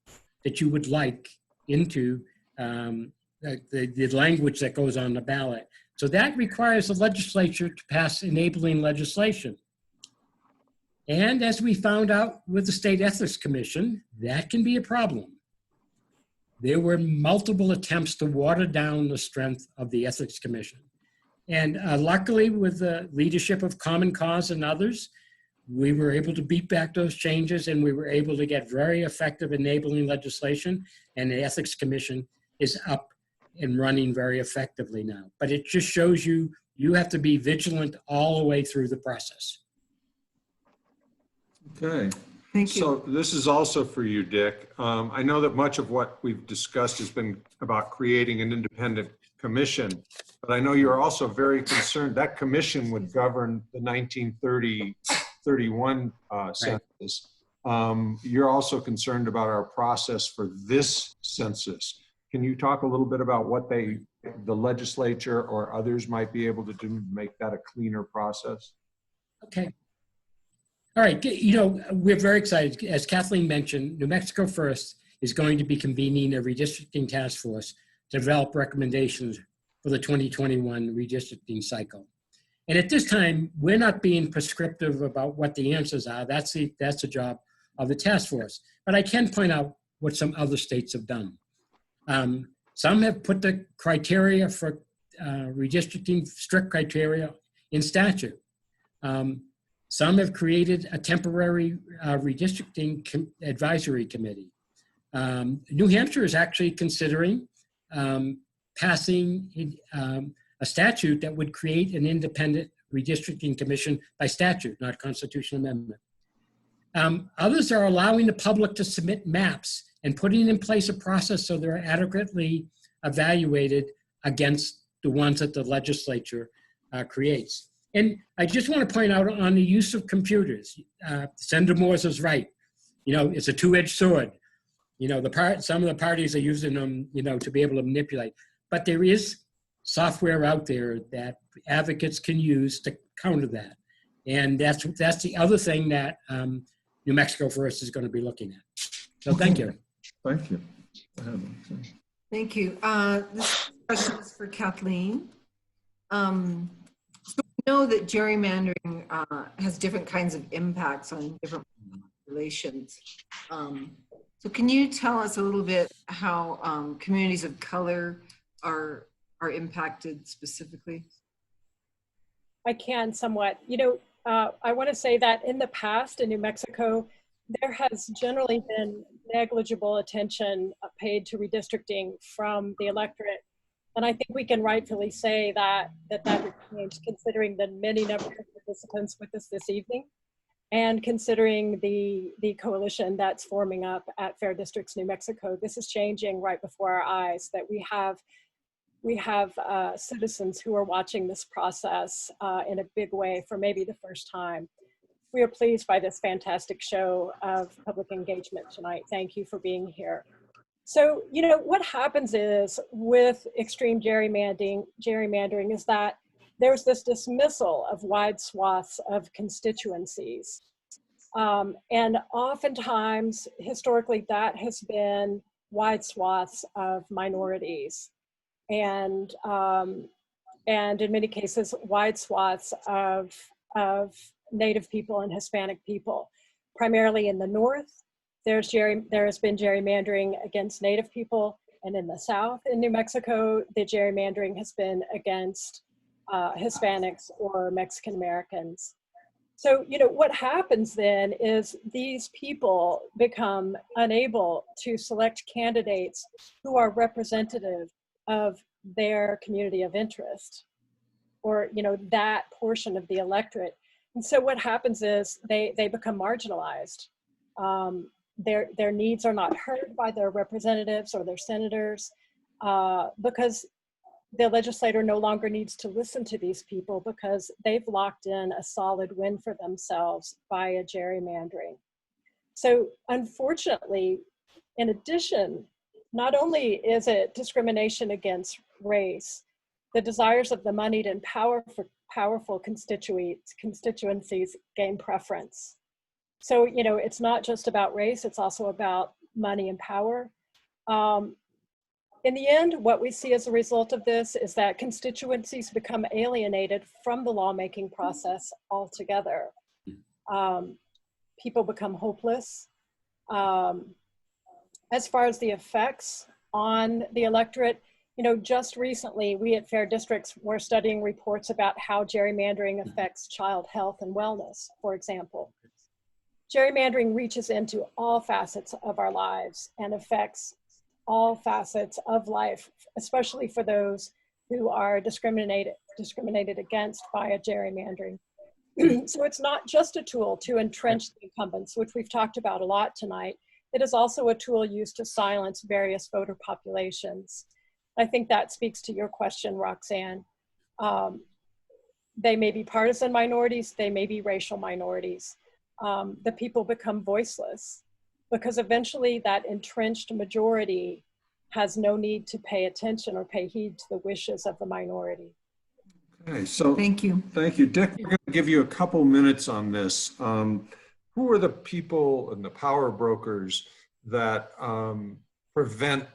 that you would like into the language that goes on the ballot. So that requires the legislature to pass enabling legislation. And as we found out with the State Ethics Commission, that can be a problem. There were multiple attempts to water down the strength of the Ethics Commission. And luckily, with the leadership of Common Cause and others, we were able to beat back those changes, and we were able to get very effective enabling legislation, and the Ethics Commission is up and running very effectively now. But it just shows you have to be vigilant all the way through the process.
Okay.
Thank you.
So this is also for you, Dick. I know that much of what we've discussed has been about creating an independent commission, but I know you're also very concerned that commission would govern the 1930-31 census. You're also concerned about our process for this census. Can you talk a little bit about what the legislature or others might be able to do to make that a cleaner process?
Okay. All right, we're very excited. As Kathleen mentioned, New Mexico First is going to be convening a redistricting task force to develop recommendations for the 2021 redistricting cycle. And at this time, we're not being prescriptive about what the answers are. That's the job of the task force. But I can point out what some other states have done. Some have put the criteria for redistricting, strict criteria, in statute. Some have created a temporary redistricting advisory committee. New Hampshire is actually considering passing a statute that would create an independent redistricting commission by statute, not constitutional amendment. Others are allowing the public to submit maps and putting in place a process so they're adequately evaluated against the ones that the legislature creates. And I just want to point out on the use of computers, Senator Morse is right. It's a two-edged sword. Some of the parties are using them, to be able to manipulate. But there is software out there that advocates can use to counter that. And that's the other thing that New Mexico First is going to be looking at. So thank you.
Thank you.
Thank you. This question is for Kathleen. So we know that gerrymandering has different kinds of impacts on different populations. So can you tell us a little bit how communities of color are impacted specifically?
I can somewhat. You know, I want to say that in the past in New Mexico, there has generally been negligible attention paid to redistricting from the electorate. And I think we can rightfully say that has changed, considering the many number of participants with us this evening, and considering the coalition that's forming up at Fair Districts New Mexico. This is changing right before our eyes, that we have citizens who are watching this process in a big way for maybe the first time. We are pleased by this fantastic show of public engagement tonight. Thank you for being here. So, you know, what happens is with extreme gerrymandering is that there's this dismissal of wide swaths of constituencies. And oftentimes, historically, that has been wide swaths of minorities. And in many cases, wide swaths of Native people and Hispanic people. Primarily in the North, there has been gerrymandering against Native people, and in the South, in New Mexico, the gerrymandering has been against Hispanics or Mexican Americans. So, you know, what happens then is these people become unable to select candidates who are representative of their community of interest, or, you know, that portion of the electorate. And so what happens is they become marginalized. Their needs are not heard by their representatives or their senators because the legislator no longer needs to listen to these people because they've locked in a solid win for themselves via gerrymandering. So unfortunately, in addition, not only is it discrimination against race, the desires of the moneyed and powerful constituencies gain preference. So, you know, it's not just about race, it's also about money and power. In the end, what we see as a result of this is that constituencies become alienated from the lawmaking process altogether. People become hopeless. As far as the effects on the electorate, you know, just recently, we at Fair Districts were studying reports about how gerrymandering affects child health and wellness, for example. Gerrymandering reaches into all facets of our lives and affects all facets of life, especially for those who are discriminated against via gerrymandering. So it's not just a tool to entrench the incumbents, which we've talked about a lot tonight. It is also a tool used to silence various voter populations. I think that speaks to your question, Roxanne. They may be partisan minorities, they may be racial minorities. The people become voiceless because eventually that entrenched majority has no need to pay attention or pay heed to the wishes of the minority.
Okay, so
thank you.
Thank you. Dick, we're going to give you a couple minutes on this. Who are the people and the power brokers that prevent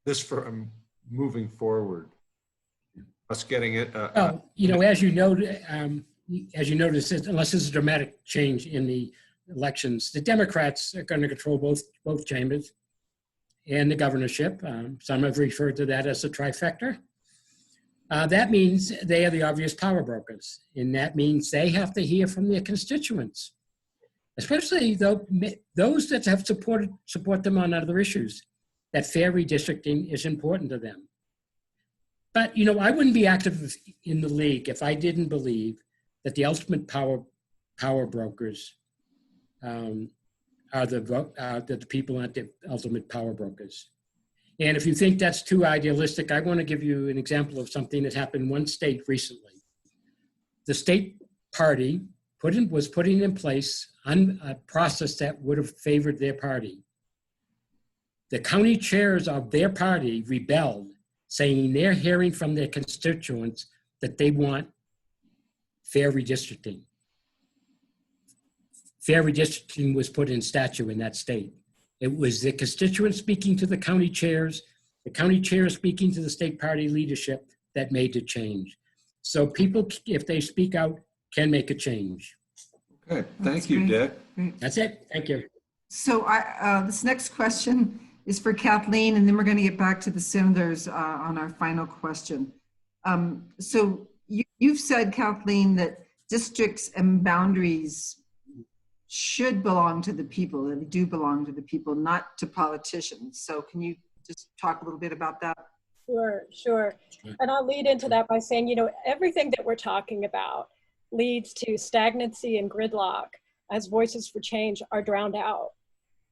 this from moving forward? Us getting it?
You know, as you noticed, unless there's a dramatic change in the elections, the Democrats are going to control both chambers and the governorship. Some have referred to that as a trifecta. That means they are the obvious power brokers, and that means they have to hear from their constituents, especially those that have support them on other issues, that fair redistricting is important to them. But, you know, I wouldn't be active in the league if I didn't believe that the ultimate power brokers are the people aren't the ultimate power brokers. And if you think that's too idealistic, I want to give you an example of something that happened in one state recently. The state party was putting in place a process that would have favored their party. The county chairs of their party rebelled, saying they're hearing from their constituents that they want fair redistricting. Fair redistricting was put in statute in that state. It was the constituents speaking to the county chairs speaking to the state party leadership that made the change. So people, if they speak out, can make a change.
Okay,
That's
thank you,
great.
Dick.
Great.
That's it. Thank you.
So this next question is for Kathleen, and then we're going to get back to the senators on our final question. So you've said, Kathleen, that districts and boundaries should belong to the people, and they do belong to the people, not to politicians. So can you just talk a little bit about that?
Sure. And I'll lead into that by saying, you know, everything that we're talking about leads to stagnancy and gridlock as voices for change are drowned out.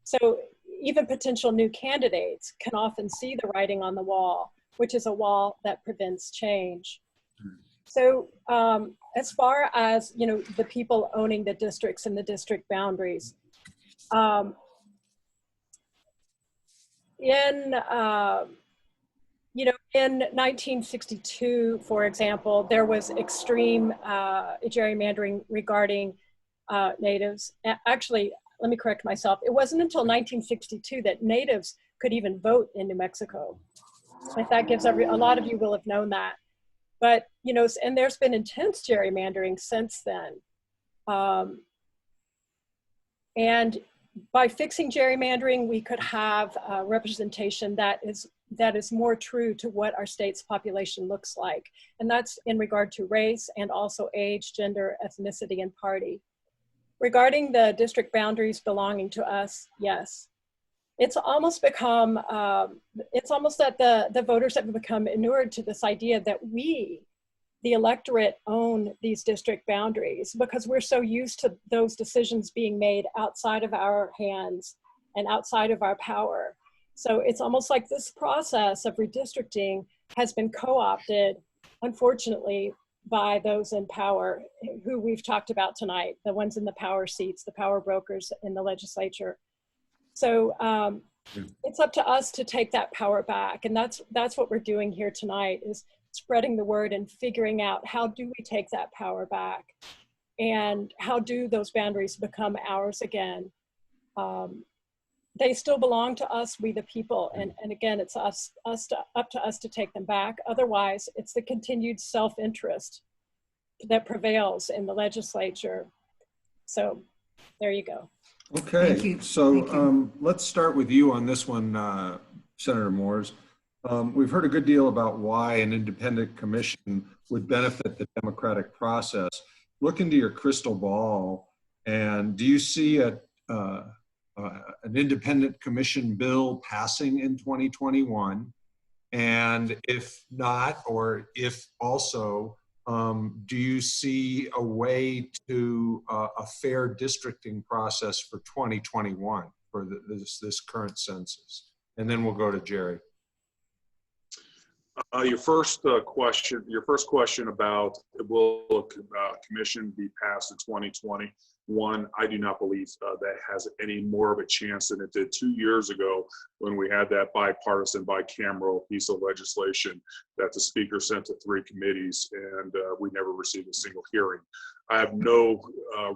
So even potential new candidates can often see the writing on the wall, which is a wall that prevents change. So as far as, you know, the people owning the districts and the district boundaries, you know, in 1962, for example, there was extreme gerrymandering regarding natives. Actually, let me correct myself. It wasn't until 1962 that natives could even vote in New Mexico. If that gives a lot of you will have known that. But, you know, and there's been intense gerrymandering since then. And by fixing gerrymandering, we could have representation that is more true to what our state's population looks like. And that's in regard to race and also age, gender, ethnicity, and party. Regarding the district boundaries belonging to us, yes. It's almost become, it's almost that the voters have become inured to this idea that we, the electorate, own these district boundaries because we're so used to those decisions being made outside of our hands and outside of our power. So it's almost like this process of redistricting has been co-opted, unfortunately, by those in power who we've talked about tonight, the ones in the power seats, the power brokers in the legislature. So it's up to us to take that power back. And that's what we're doing here tonight, is spreading the word and figuring out how do we take that power back and how do those boundaries become ours again. They still belong to us, we the people. And again, it's up to us to take them back. Otherwise, it's the continued self-interest that prevails in the legislature. So there you go.
Okay,
Thank you.
so
Thank you.
let's start with you on this one, Senator Moores. We've heard a good deal about why an independent commission would benefit the democratic process. Look into your crystal ball, and do you see an independent commission bill passing in 2021? And if not, or if also, do you see a way to a fair districting process for 2021 for this current census? And then we'll go to Gerry.
Your first question about will a commission be passed in 2020? One, I do not believe that has any more of a chance than it did 2 years ago when we had that bipartisan, bicameral piece of legislation that the speaker sent to 3 committees, and we never received a single hearing. I have no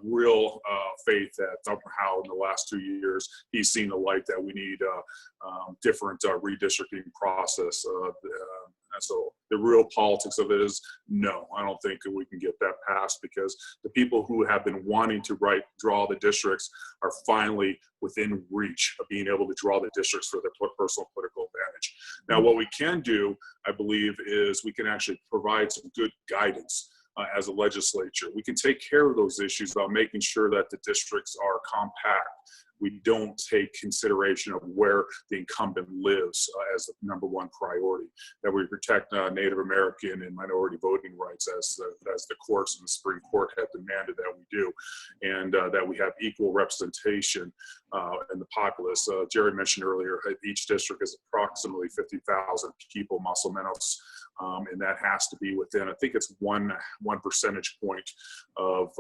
real faith that somehow in the last 2 years he's seen the light that we need a different redistricting process. And so the real politics of it is no, I don't think that we can get that passed, because the people who have been wanting to draw the districts are finally within reach of being able to draw the districts for their personal political advantage. Now, what we can do, I believe, is we can actually provide some good guidance as a legislature. We can take care of those issues by making sure that the districts are compact. We don't take consideration of where the incumbent lives as the #1 priority, that we protect Native American and minority voting rights as the courts and the Supreme Court have demanded that we do, and that we have equal representation in the populace. Gerry mentioned earlier, each district is approximately 50,000 people, más o menos, and that has to be within, I think it's one percentage point of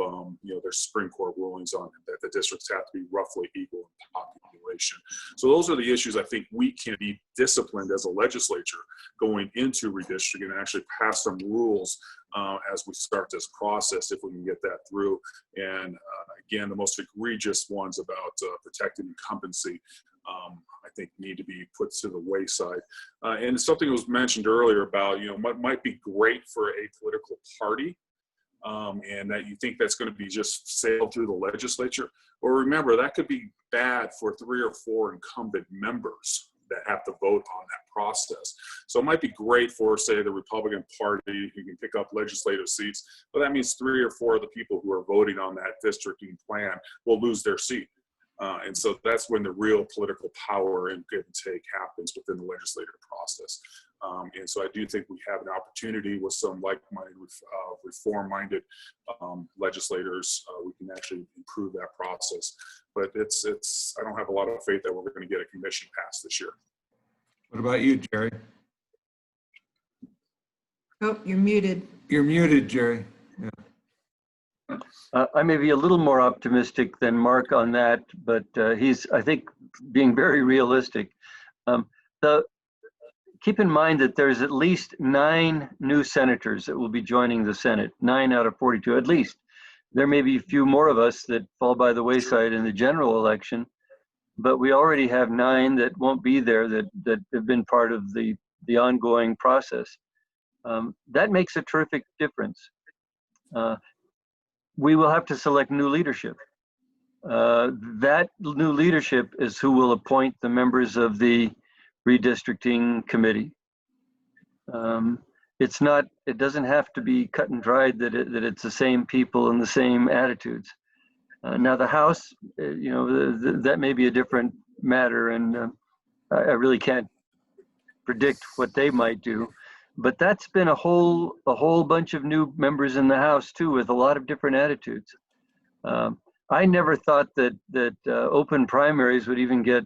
their Supreme Court rulings on that the districts have to be roughly equal in population. So those are the issues I think we can be disciplined as a legislature going into redistricting and actually pass some rules as we start this process, if we can get that through. And again, the most egregious ones about protecting incumbency I think need to be put to the wayside. And something was mentioned earlier about, what might be great for a political party, and that you think that's going to be just sailed through the legislature. Well, remember, that could be bad for 3 or 4 incumbent members that have to vote on that process. So it might be great for, say, the Republican Party, who can pick up legislative seats, but that means 3 or 4 of the people who are voting on that districting plan will lose their seat. And so that's when the real political power and give and take happens within the legislative process. And so I do think we have an opportunity with some like-minded, reform-minded legislators. We can actually improve that process. But I don't have a lot of faith that we're going to get a commission passed this year.
What about you, Gerry?
Oh, you're muted.
You're muted, Gerry. Yeah.
I may be a little more optimistic than Mark on that, but he's, I think, being very realistic. Keep in mind that there's at least 9 new senators that will be joining the Senate, 9 out of 42 at least. There may be a few more of us that fall by the wayside in the general election, but we already have 9 that won't be there that have been part of the ongoing process. That makes a terrific difference. We will have to select new leadership. That new leadership is who will appoint the members of the redistricting committee. It doesn't have to be cut and dried that it's the same people and the same attitudes. Now the House, that may be a different matter, and I really can't predict what they might do. But that's been a whole bunch of new members in the House too, with a lot of different attitudes. I never thought that open primaries would even get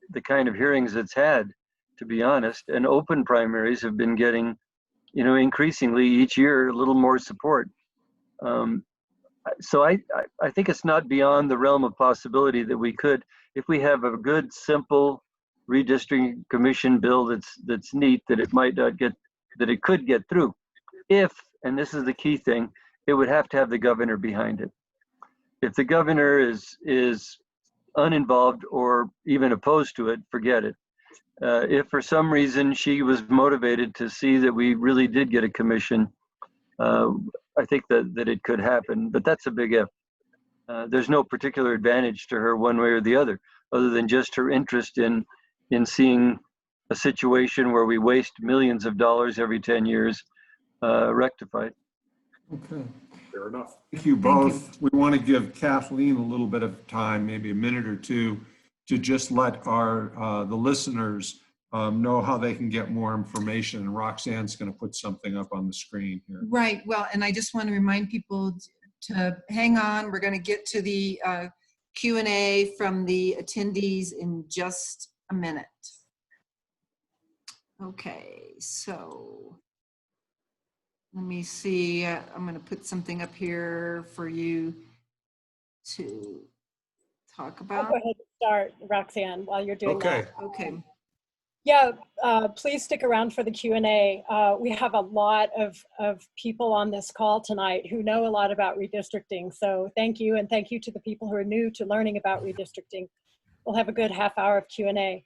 the kind of hearings it's had, to be honest. And open primaries have been getting, increasingly each year a little more support. So I think it's not beyond the realm of possibility that we could, if we have a good, simple redistricting commission bill that's neat, that it might not get. That it could get through. If, and this is the key thing, it would have to have the governor behind it. If the governor is uninvolved or even opposed to it, forget it. If for some reason she was motivated to see that we really did get a commission, I think that it could happen, but that's a big if. There's no particular advantage to her one way or the other than just her interest in seeing a situation where we waste millions of dollars every 10 years rectified.
Okay.
Fair enough.
Thank you both. We want to give Kathleen a little bit of time, maybe a minute or two, to just let the listeners know how they can get more information. And Roxanne's going to put something up on the screen here.
Right. Well, and I just want to remind people to hang on. We're going to get to the Q&A from the attendees in just a minute. Okay, so let me see. I'm going to put something up here for you to talk about.
I'll go ahead and start, Roxanne, while you're doing
Okay.
that.
Okay.
Yeah, please stick around for the Q&A. We have a lot of people on this call tonight who know a lot about redistricting. So thank you, and thank you to the people who are new to learning about redistricting. We'll have a good half hour of Q&A.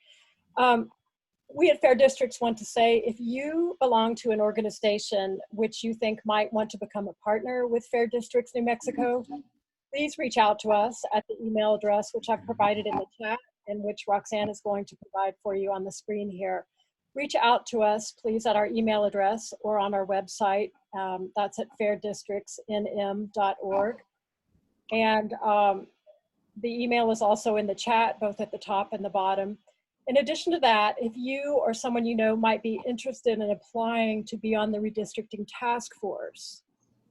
We at Fair Districts want to say, if you belong to an organization which you think might want to become a partner with Fair Districts New Mexico, please reach out to us at the email address which I've provided in the chat, and which Roxanne is going to provide for you on the screen here. Reach out to us, please, at our email address or on our website. That's at fairdistrictsnm.org. And the email is also in the chat, both at the top and the bottom. In addition to that, if you or someone you know might be interested in applying to be on the redistricting task force,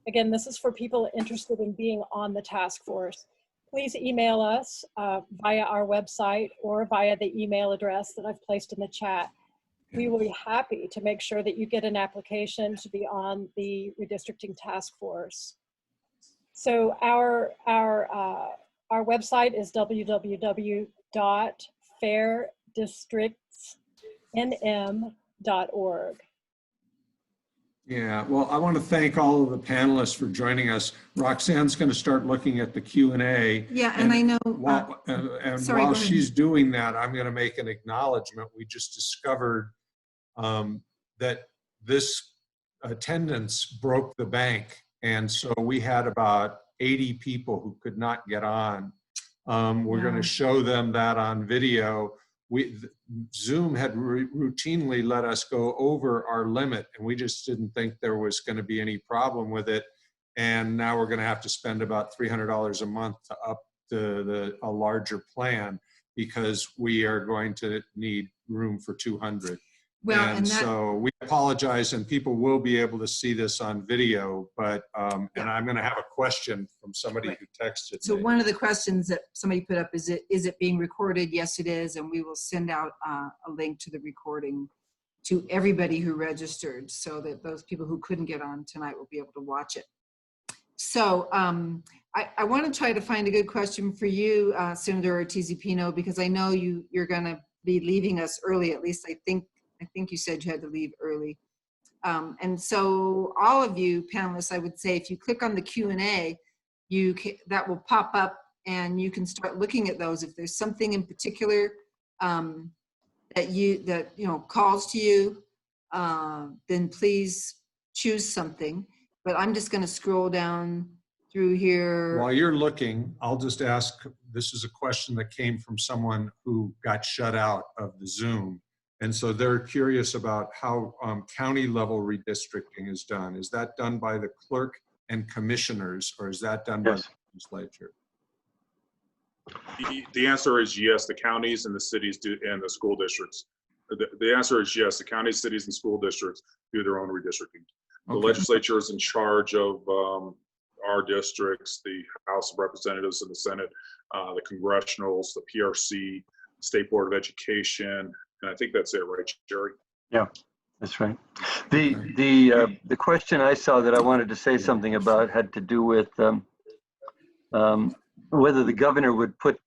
again, this is for people interested in being on the task force, please email us via our website or via the email address that I've placed in the chat. We will be happy to make sure that you get an application to be on the redistricting task force. So our website is www.fairdistrictsnm.org.
Yeah, well, I want to thank all of the panelists for joining us. Roxanne's going to start looking at the Q&A.
Yeah, and I know. Sorry,
While
go ahead.
she's doing that, I'm going to make an acknowledgement. We just discovered that this attendance broke the bank. And so we had about 80 people who could not get on. We're going to show them that on video. Zoom had routinely let us go over our limit, and we just didn't think there was going to be any problem with it. And now we're going to have to spend about $300 a month to up a larger plan, because we are going to need room for 200.
Well,
and so we apologize, and people will be able to see this on video, but, and I'm going to have a question from somebody who texted
So
me.
one of the questions that somebody put up is it being recorded? Yes, it is. And we will send out a link to the recording to everybody who registered, so that those people who couldn't get on tonight will be able to watch it. So I want to try to find a good question for you, Senator Ortiz Pino, because I know you're going to be leaving us early. At least I think you said you had to leave early. And so all of you panelists, I would say, if you click on the Q&A, that will pop up and you can start looking at those. If there's something in particular that calls to you, then please choose something. But I'm just going to scroll down through here.
While you're looking, I'll just ask, this is a question that came from someone who got shut out of the Zoom. And so they're curious about how county level redistricting is done. Is that done by the clerk and commissioners, or is that done by the legislature?
The answer is yes, the counties and the cities do, and the school districts. The answer is yes, the counties, cities, and school districts do their own redistricting. The legislature is in charge of our districts, the House of Representatives and the Senate, the congressionals, the PRC, State Board of Education, and I think that's it, right, Gerry?
Yeah, that's right. The question I saw that I wanted to say something about had to do with whether the governor would put,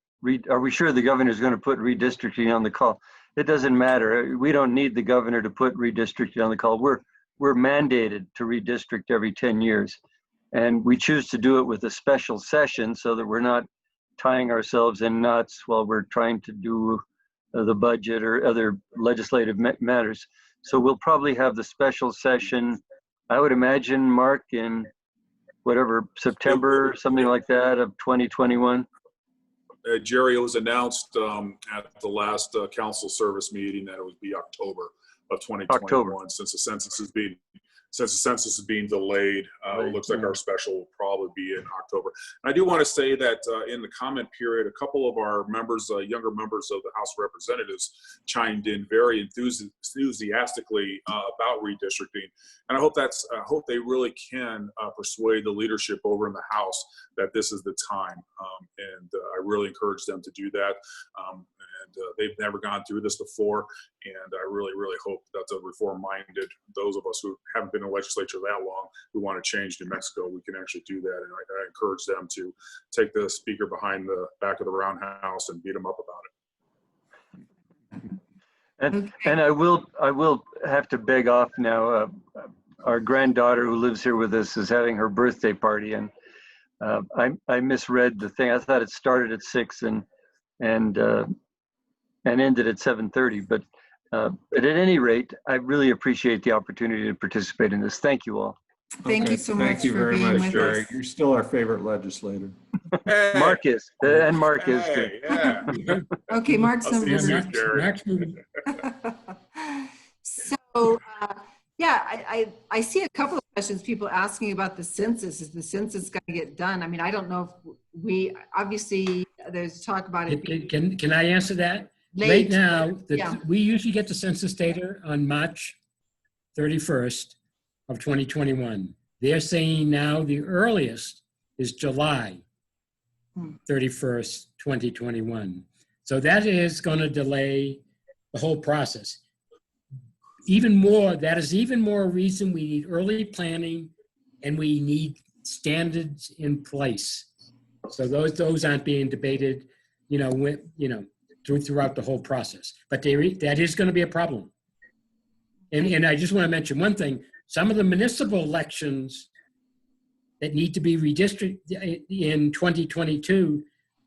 are we sure the governor is going to put redistricting on the call? It doesn't matter. We don't need the governor to put redistricting on the call. We're mandated to redistrict every 10 years. And we choose to do it with a special session so that we're not tying ourselves in knots while we're trying to do the budget or other legislative matters. So we'll probably have the special session, I would imagine, Mark, in whatever, September, something like that, of 2021.
Gerry, it was announced at the last council service meeting that it would be October of 2021. Since the census is being delayed, it looks like our special will probably be in October. And I do want to say that in the comment period, a couple of our members, younger members of the House of Representatives, chimed in very enthusiastically about redistricting. And I hope they really can persuade the leadership over in the House that this is the time. And I really encourage them to do that. They've never gone through this before, and I really, really hope that the reform-minded, those of us who haven't been in the legislature that long, who want to change New Mexico, we can actually do that. And I encourage them to take the speaker behind the back of the roundhouse and beat them up about it.
And I will have to beg off now. Our granddaughter who lives here with us is having her birthday party, and I misread the thing. I thought it started at 6 and ended at 7:30. But at any rate, I really appreciate the opportunity to participate in this. Thank you all.
Thank you so much.
Thank you very much, Gerry. You're still our favorite legislator.
Hey,
Mark is, and Mark is too.
Yeah.
Okay, Mark's
I'll see you soon, Gerry.
So, yeah, I see a couple of questions, people asking about the census. Is the census going to get done? I mean, I don't know if obviously there's talk about it.
Can I answer that?
Late.
Right now, we usually get the census data on March 31st of 2021. They're saying now the earliest is July 31st, 2021. So that is going to delay the whole process. That is even more reason we need early planning and we need standards in place. So those aren't being debated, throughout the whole process. But that is going to be a problem. And I just want to mention one thing. some of the municipal elections that need to be redistricted in 2022,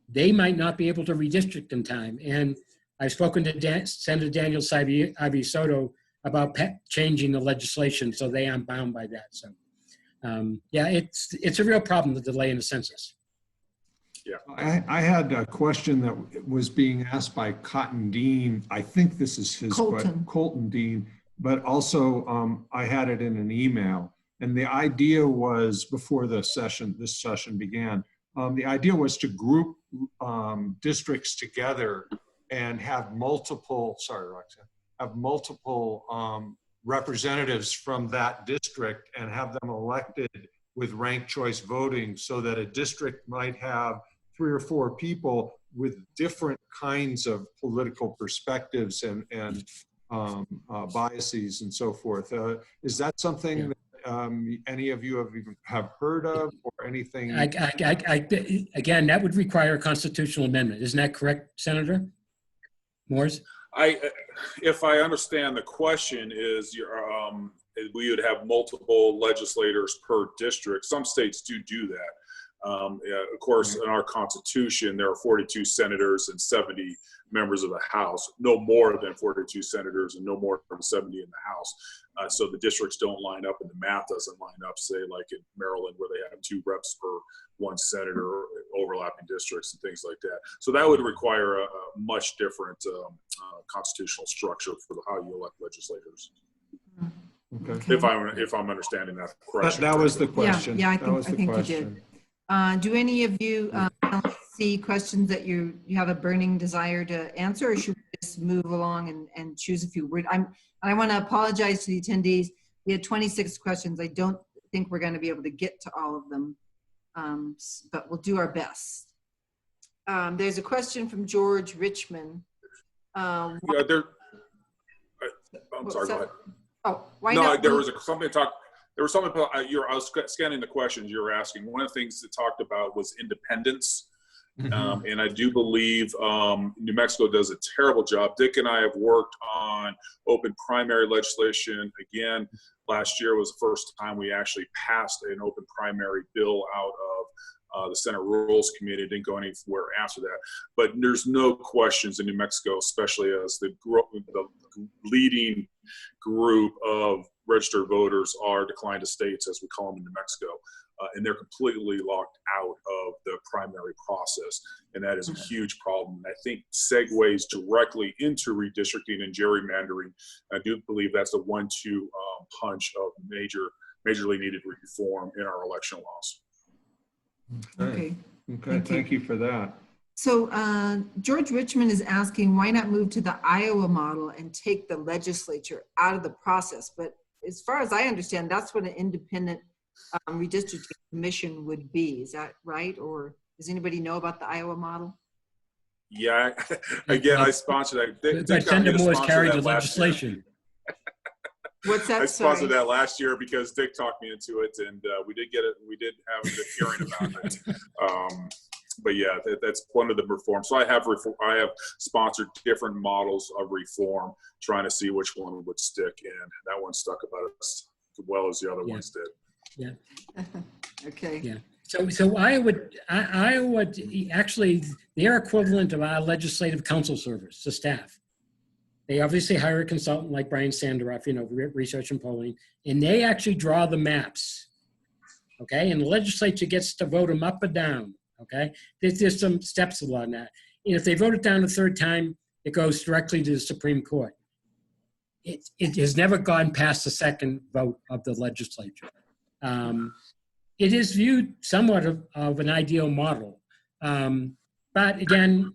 they might not be able to redistrict in time. And I've spoken to Senator Daniel Soto about changing the legislation so they aren't bound by that. So yeah, it's a real problem, the delay in the census.
Yeah.
I had a question that was being asked by Cotton Dean. I think this is his Colton Dean, but also I had it in an email. And the idea was, before this session began, the idea was to group districts together and have multiple, sorry, Roxanne, have multiple representatives from that district and have them elected with ranked choice voting, so that a district might have 3 or 4 people with different kinds of political perspectives and biases and so forth. Is that something that any of you have heard of, or anything?
Again, that would require a constitutional amendment. Isn't that correct, Senator Moores?
If I understand the question, is we would have multiple legislators per district. Some states do that. Of course, in our Constitution, there are 42 senators and 70 members of the House, no more than 42 senators and no more than 70 in the House. So the districts don't line up, and the math doesn't line up, say, like in Maryland, where they have 2 reps per 1 senator, overlapping districts and things like that. So that would require a much different constitutional structure for how you elect legislators.
Okay.
If I'm understanding that correctly.
That was the question.
Yeah, I think you did. Do any of you see questions that you have a burning desire to answer, or should we just move along and choose a few? I want to apologize to the attendees. We had 26 questions. I don't think we're going to be able to get to all of them, but we'll do our best. There's a question from George Richmond.
I'm sorry, go ahead.
Oh, why
no,
not?
There was something about, I was scanning the questions you were asking. One of the things that talked about was independence. Mm-hmm. And I do believe New Mexico does a terrible job. Dick and I have worked on open primary legislation. Again, last year was the first time we actually passed an open primary bill out of the Senate Rules Committee. It didn't go anywhere after that. But there's no questions in New Mexico, especially as the leading group of registered voters are declined estates, as we call them in New Mexico. And they're completely locked out of the primary process. And that is a huge problem. And I think segues directly into redistricting and gerrymandering. I do believe that's the 1-2 punch of majorly needed reform in our election laws.
Okay. Thank you for that.
So George Richmond is asking, why not move to the Iowa model and take the legislature out of the process? But as far as I understand, that's what an independent redistricting commission would be. Is that right? Or does anybody know about the Iowa model?
Yeah, again, I sponsored that.
But Senator Moore's carried the legislation.
What's that?
I sponsored that last year because Dick talked me into it, and we did get it. We did have a good hearing about it. But yeah, that's one of the reforms. So I have sponsored different models of reform, trying to see which one would stick, and that one stuck about as well as the other ones did.
Yeah.
Okay.
Yeah. So Iowa actually, their equivalent of our legislative council service, the staff. They obviously hire a consultant like Brian Sanderoff, research and polling, and they actually draw the maps. Okay, and the legislature gets to vote them up or down. Okay, there's some steps along that. And if they vote it down a 3rd time, it goes directly to the Supreme Court. It has never gone past the 2nd vote of the legislature. It is viewed somewhat of an ideal model, but again,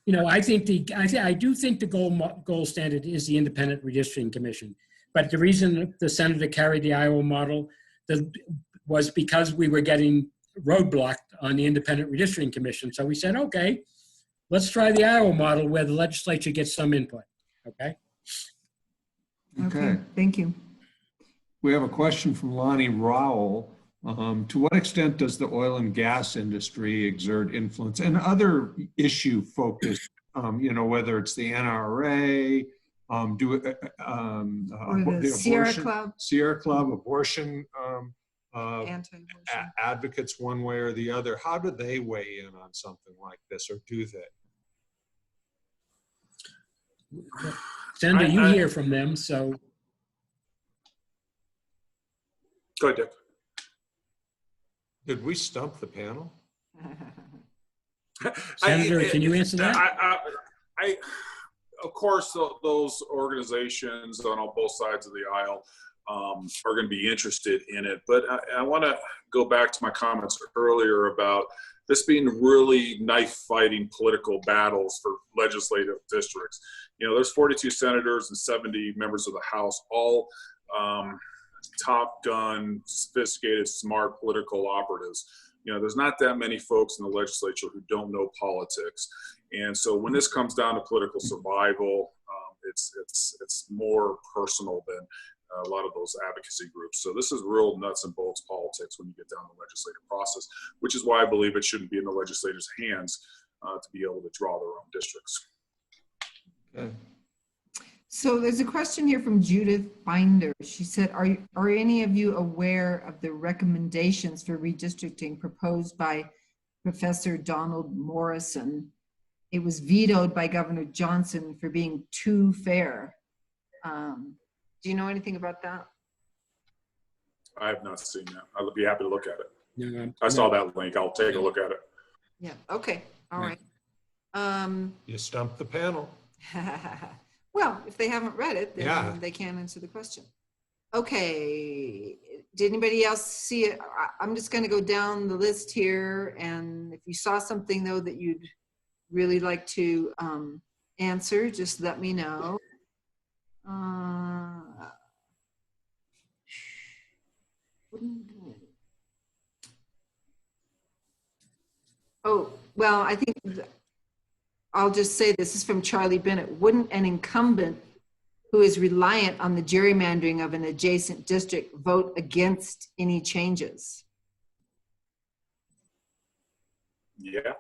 I do think the gold standard is the Independent Redistricting Commission. But the reason the senator carried the Iowa model was because we were getting roadblocked on the Independent Redistricting Commission. So we said, okay, let's try the Iowa model where the legislature gets some input. Okay.
Okay. Thank you.
We have a question from Lonnie Rowell. To what extent does the oil and gas industry exert influence and other issue focused, whether it's the NRA,
Or the Sierra Club.
Sierra Club, abortion
Anti-abortion.
advocates one way or the other. How do they weigh in on something like this, or do they?
Senator, you hear from them, so.
Go ahead, Dick.
Did we stump the panel?
Senator, can you answer that?
Of course, those organizations on both sides of the aisle are going to be interested in it. But I want to go back to my comments earlier about this being really knife-fighting political battles for legislative districts. You know, there's 42 senators and 70 members of the House, all top gun, sophisticated, smart political operatives. You know, there's not that many folks in the legislature who don't know politics. And so when this comes down to political survival, it's more personal than a lot of those advocacy groups. So this is real nuts and bolts politics when you get down the legislative process, which is why I believe it shouldn't be in the legislators' hands to be able to draw their own districts.
Okay.
So there's a question here from Judith Binder. She said, are any of you aware of the recommendations for redistricting proposed by Professor Donald Morrison? It was vetoed by Governor Johnson for being too fair. Do you know anything about that?
I have not seen that. I'll be happy to look at it.
No,
I saw that link. I'll take a look at it.
Yeah, okay, all right.
You stumped the panel.
Well, if they haven't read it, then
Yeah.
they can't answer the question. Okay, did anybody else see it? I'm just gonna go down the list here, and if you saw something though that you'd really like to answer, just let me know. Oh, well, I think I'll just say this is from Charlie Bennett. Wouldn't an incumbent who is reliant on the gerrymandering of an adjacent district vote against any changes?
Yeah.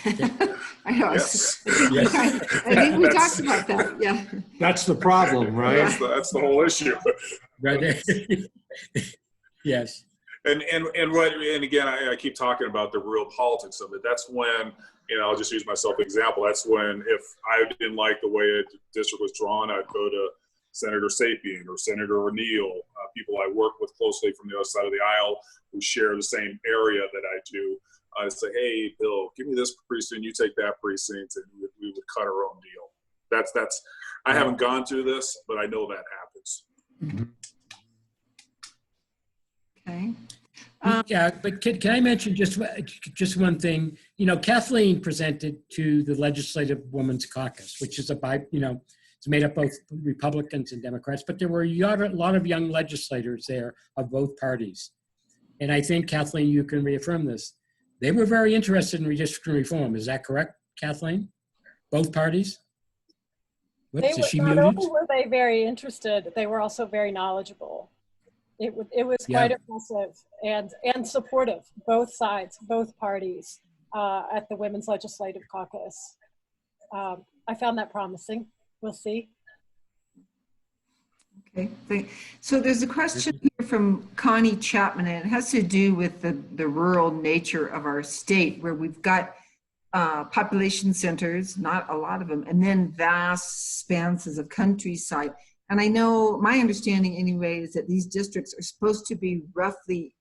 I know.
Yes.
I think we talked about that. Yeah.
That's the problem, right?
That's the whole issue.
Right there. Yes.
And again, I keep talking about the real politics of it. That's when, you know, I'll just use myself as an example. That's when, if I didn't like the way a district was drawn, I'd go to Senator Sapien or Senator O'Neill, people I work with closely from the other side of the aisle who share the same area that I do. I'd say, hey, Bill, give me this precinct, you take that precinct, and we would cut our own deal. That's. I haven't gone through this, but I know that happens.
Okay.
Yeah, but can I mention just one thing? You know, Kathleen presented to the Legislative Women's Caucus, which is it's made up both Republicans and Democrats, but there were a lot of young legislators there of both parties. And I think, Kathleen, you can reaffirm this. They were very interested in redistricting reform. Is that correct, Kathleen? Both parties? Whoops, is she
not
muted?
only were they very interested, they were also very knowledgeable. It was quite impressive and supportive, both sides, both parties at the Women's Legislative Caucus. I found that promising. We'll see.
Okay, so there's a question here from Connie Chapman, and it has to do with the rural nature of our state, where we've got population centers, not a lot of them, and then vast expanses of countryside. And I know, my understanding anyway, is that these districts are supposed to be roughly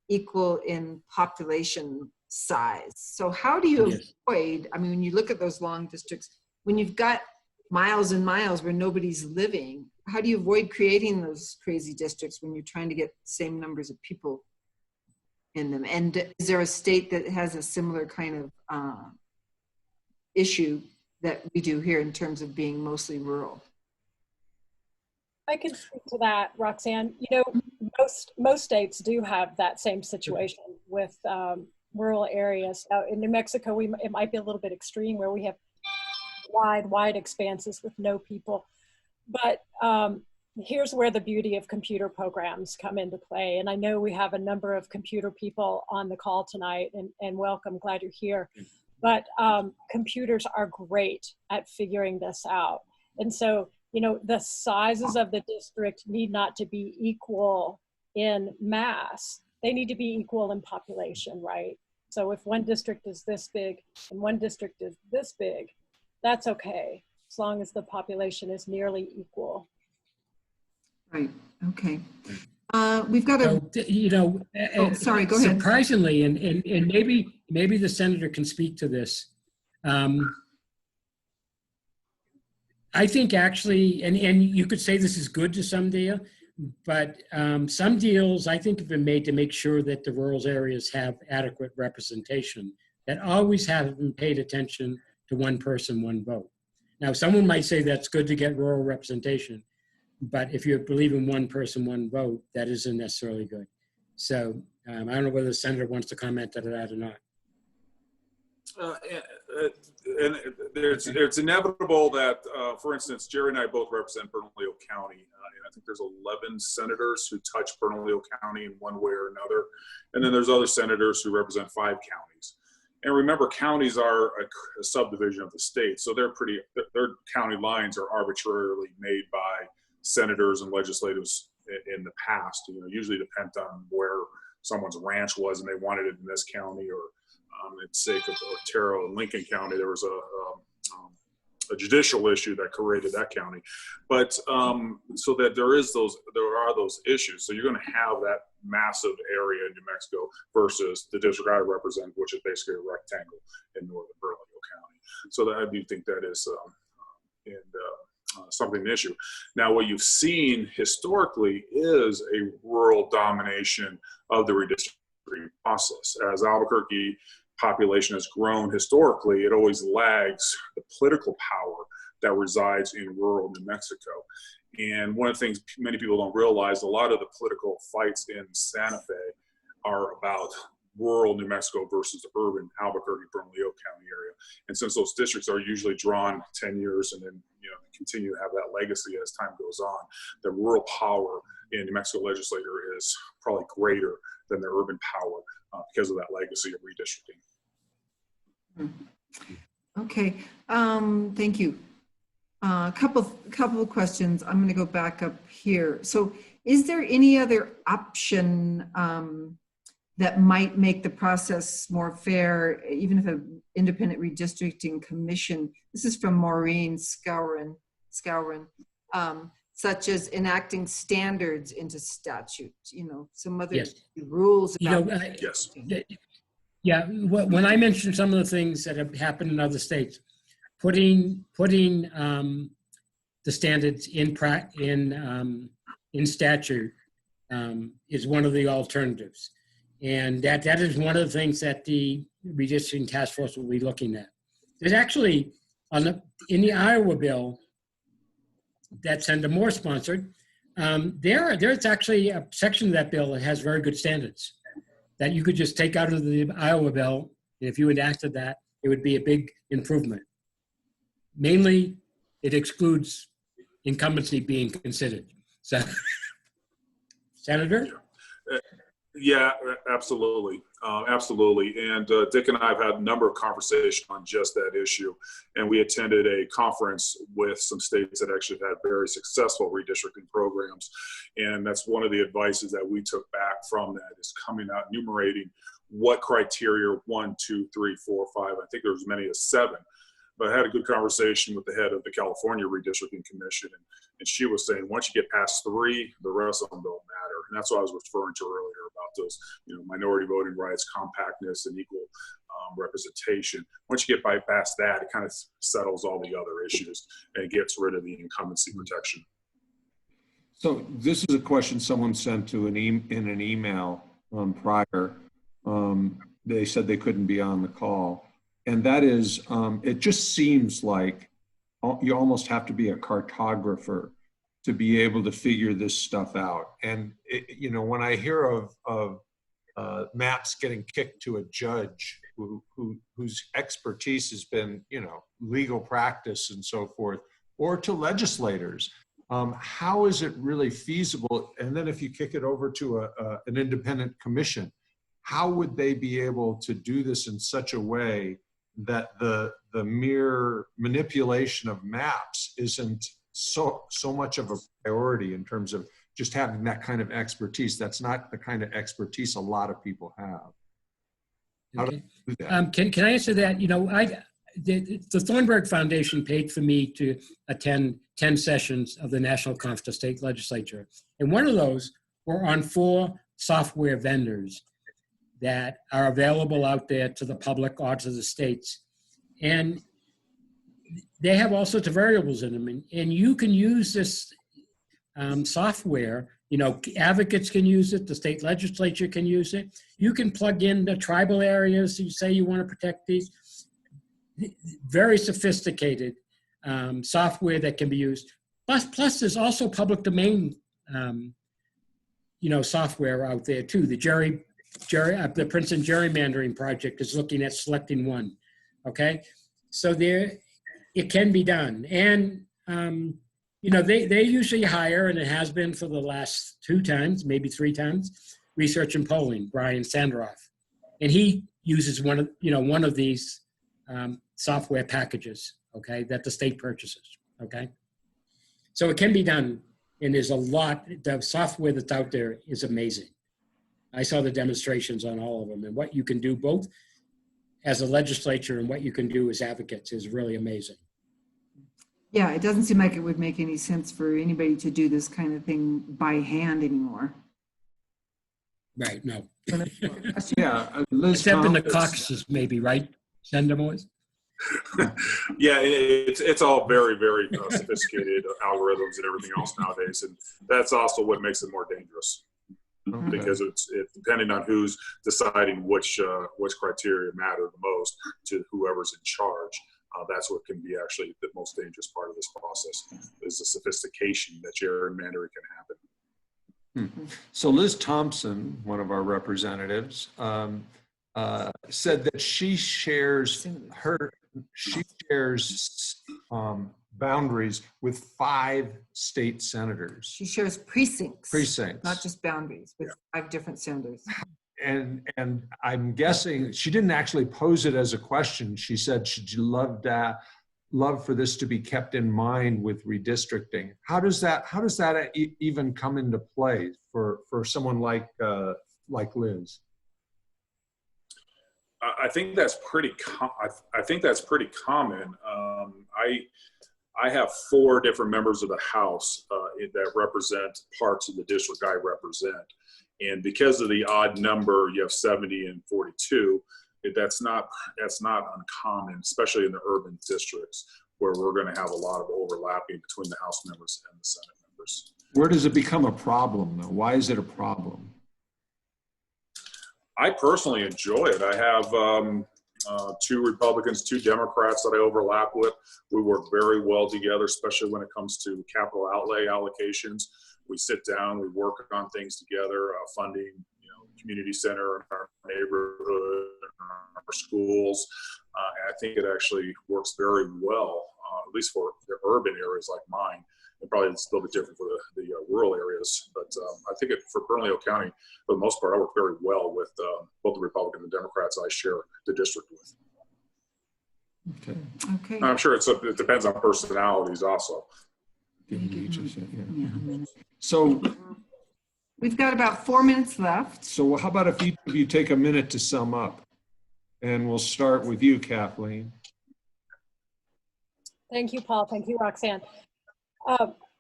equal in population size. So how do you avoid, I mean, when you look at those long districts, when you've got miles and miles where nobody's living, how do you avoid creating those crazy districts when you're trying to get the same numbers of people in them? And is there a state that has a similar kind of issue that we do here in terms of being mostly rural?
I can speak to that, Roxanne. You know, most states do have that same situation with rural areas. In New Mexico, it might be a little bit extreme where we have wide expanses with no people. But here's where the beauty of computer programs come into play. And I know we have a number of computer people on the call tonight, and welcome, glad you're here. But computers are great at figuring this out. And so, you know, the sizes of the district need not to be equal in mass. They need to be equal in population, right? So if one district is this big and one district is this big, that's okay, as long as the population is nearly equal.
Right, okay. We've got a,
So, you know,
oh, sorry, go ahead.
surprisingly, and maybe the senator can speak to this. I think actually, and you could say this is good to some deal, but some deals I think have been made to make sure that the rural areas have adequate representation that always haven't paid attention to one person, one vote. Now, someone might say that's good to get rural representation, but if you believe in one person, one vote, that isn't necessarily good. So I don't know whether the senator wants to comment on that or not.
And it's inevitable that, for instance, Gerry and I both represent Bernalillo County, and I think there's 11 senators who touch Bernalillo County in one way or another, and then there's other senators who represent 5 counties. And remember, counties are a subdivision of the state, so their county lines are arbitrarily made by senators and legislators in the past. You know, usually depend on where someone's ranch was and they wanted it in this county, or it's sake of Otero and Lincoln County, there was a judicial issue that created that county. But so that there are those issues. So you're going to have that massive area in New Mexico versus the district I represent, which is basically a rectangle in northern Bernalillo County. So that, I do think that is something an issue. Now, what you've seen historically is a rural domination of the redistricting process. As Albuquerque population has grown historically, it always lags the political power that resides in rural New Mexico. And one of the things many people don't realize, a lot of the political fights in Santa Fe are about rural New Mexico versus urban Albuquerque, Bernalillo County area. And since those districts are usually drawn 10 years and then, you know, continue to have that legacy as time goes on, the rural power in New Mexico legislature is probably greater than the urban power because of that legacy of redistricting.
Okay, thank you. Couple of questions. I'm going to go back up here. So is there any other option that might make the process more fair, even if an independent redistricting commission, this is from Maureen Scourin, such as enacting standards into statute, you know, some other rules about
yeah, when I mentioned some of the things that have happened in other states, putting the standards in statute is one of the alternatives. And that is one of the things that the redistricting task force will be looking at. There's actually, in the Iowa bill that Senator Moore sponsored, there's actually a section of that bill that has very good standards that you could just take out of the Iowa bill. And if you enacted that, it would be a big improvement. Mainly, it excludes incumbency being considered. So, Senator?
Yeah, absolutely. Absolutely. And Dick and I have had a number of conversations on just that issue. And we attended a conference with some states that actually had very successful redistricting programs. And that's one of the advices that we took back from that, is coming out, enumerating what criteria, 1, 2, 3, 4, 5, I think there was as many as 7. But I had a good conversation with the head of the California Redistricting Commission, and she was saying once you get past 3, the rest of them don't matter. And that's what I was referring to earlier about those, you know, minority voting rights, compactness, and equal representation. Once you get past that, it kind of settles all the other issues and gets rid of the incumbency protection.
So this is a question someone sent to in an email prior. They said they couldn't be on the call. And that is, it just seems like you almost have to be a cartographer to be able to figure this stuff out. And, you know, when I hear of maps getting kicked to a judge whose expertise has been, you know, legal practice and so forth, or to legislators, how is it really feasible? And then if you kick it over to an independent commission, how would they be able to do this in such a way that the mere manipulation of maps isn't so much of a priority in terms of just having that kind of expertise. That's not the kind of expertise a lot of people have. How do
Okay.
you do that?
Can I answer that? You know, the Thornburg Foundation paid for me to attend 10 sessions of the National Conference of State Legislature. And one of those were on 4 software vendors that are available out there to the public or to the states. And they have all sorts of variables in them. And you can use this software, you know, advocates can use it, the state legislature can use it. You can plug in the tribal areas, you say you want to protect these. Very sophisticated software that can be used. Plus there's also public domain, you know, software out there too. The the Princeton Gerrymandering Project is looking at selecting one, okay? So it can be done. And, you know, they usually hire, and it has been for the last 2 times, maybe 3 times, research and polling, Brian Sanderoff. And he uses one of these software packages, okay, that the state purchases, okay? So it can be done, and there's a lot, the software that's out there is amazing. I saw the demonstrations on all of them, and what you can do both as a legislature and what you can do as advocates is really amazing.
Yeah, it doesn't seem like it would make any sense for anybody to do this kind of thing by hand anymore.
Right, no.
Yeah, Liz
Except in the
Thomas.
caucuses, maybe, right, Senator Moyes?
Yeah, it's all very, very sophisticated algorithms and everything else nowadays, and that's also what makes it more dangerous.
Okay.
Because it's depending on who's deciding which criteria matter the most to whoever's in charge. That's what can be actually the most dangerous part of this process, is the sophistication that gerrymandering can happen.
So Liz Thompson, one of our representatives, said that she shares boundaries with 5 state senators.
She shares precincts.
Precincts.
Not just boundaries, with 5 different senators.
And I'm guessing she didn't actually pose it as a question. She said she'd love for this to be kept in mind with redistricting. How does that even come into play for someone like Liz?
I think that's pretty. I think that's pretty common. I have 4 different members of the House that represent parts of the district I represent. And because of the odd number, you have 70 and 42, that's not uncommon, especially in the urban districts where we're going to have a lot of overlapping between the House members and the Senate members.
Where does it become a problem, though? Why is it a problem?
I personally enjoy it. I have 2 Republicans, 2 Democrats that I overlap with. We work very well together, especially when it comes to capital outlay allocations. We sit down, we work on things together, funding, community center in our neighborhood, our schools. And I think it actually works very well, at least for the urban areas like mine. And probably it's a little bit different for the rural areas. But I think for Bernalillo County, for the most part, I work very well with both the Republicans and Democrats I share the district with.
Okay.
I'm sure it depends on personalities also.
So
we've got about 4 minutes left.
So how about if each of you take a minute to sum up? And we'll start with you, Kathleen.
Thank you, Paul. Thank you, Roxanne.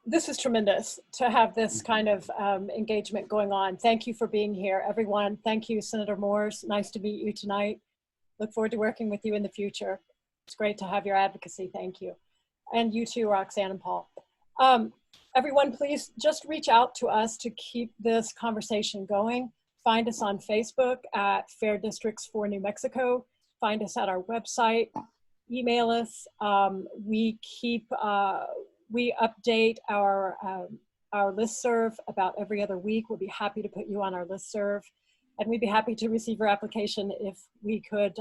This is tremendous to have this kind of engagement going on. Thank you for being here, everyone. Thank you, Senator Moores. Nice to meet you tonight. Look forward to working with you in the future. It's great to have your advocacy. Thank you. And you too, Roxanne and Paul. Everyone, please just reach out to us to keep this conversation going. Find us on Facebook at Fair Districts for New Mexico. Find us at our website. Email us. We update our listserv about every other week. We'll be happy to put you on our listserv. And we'd be happy to receive your application if we could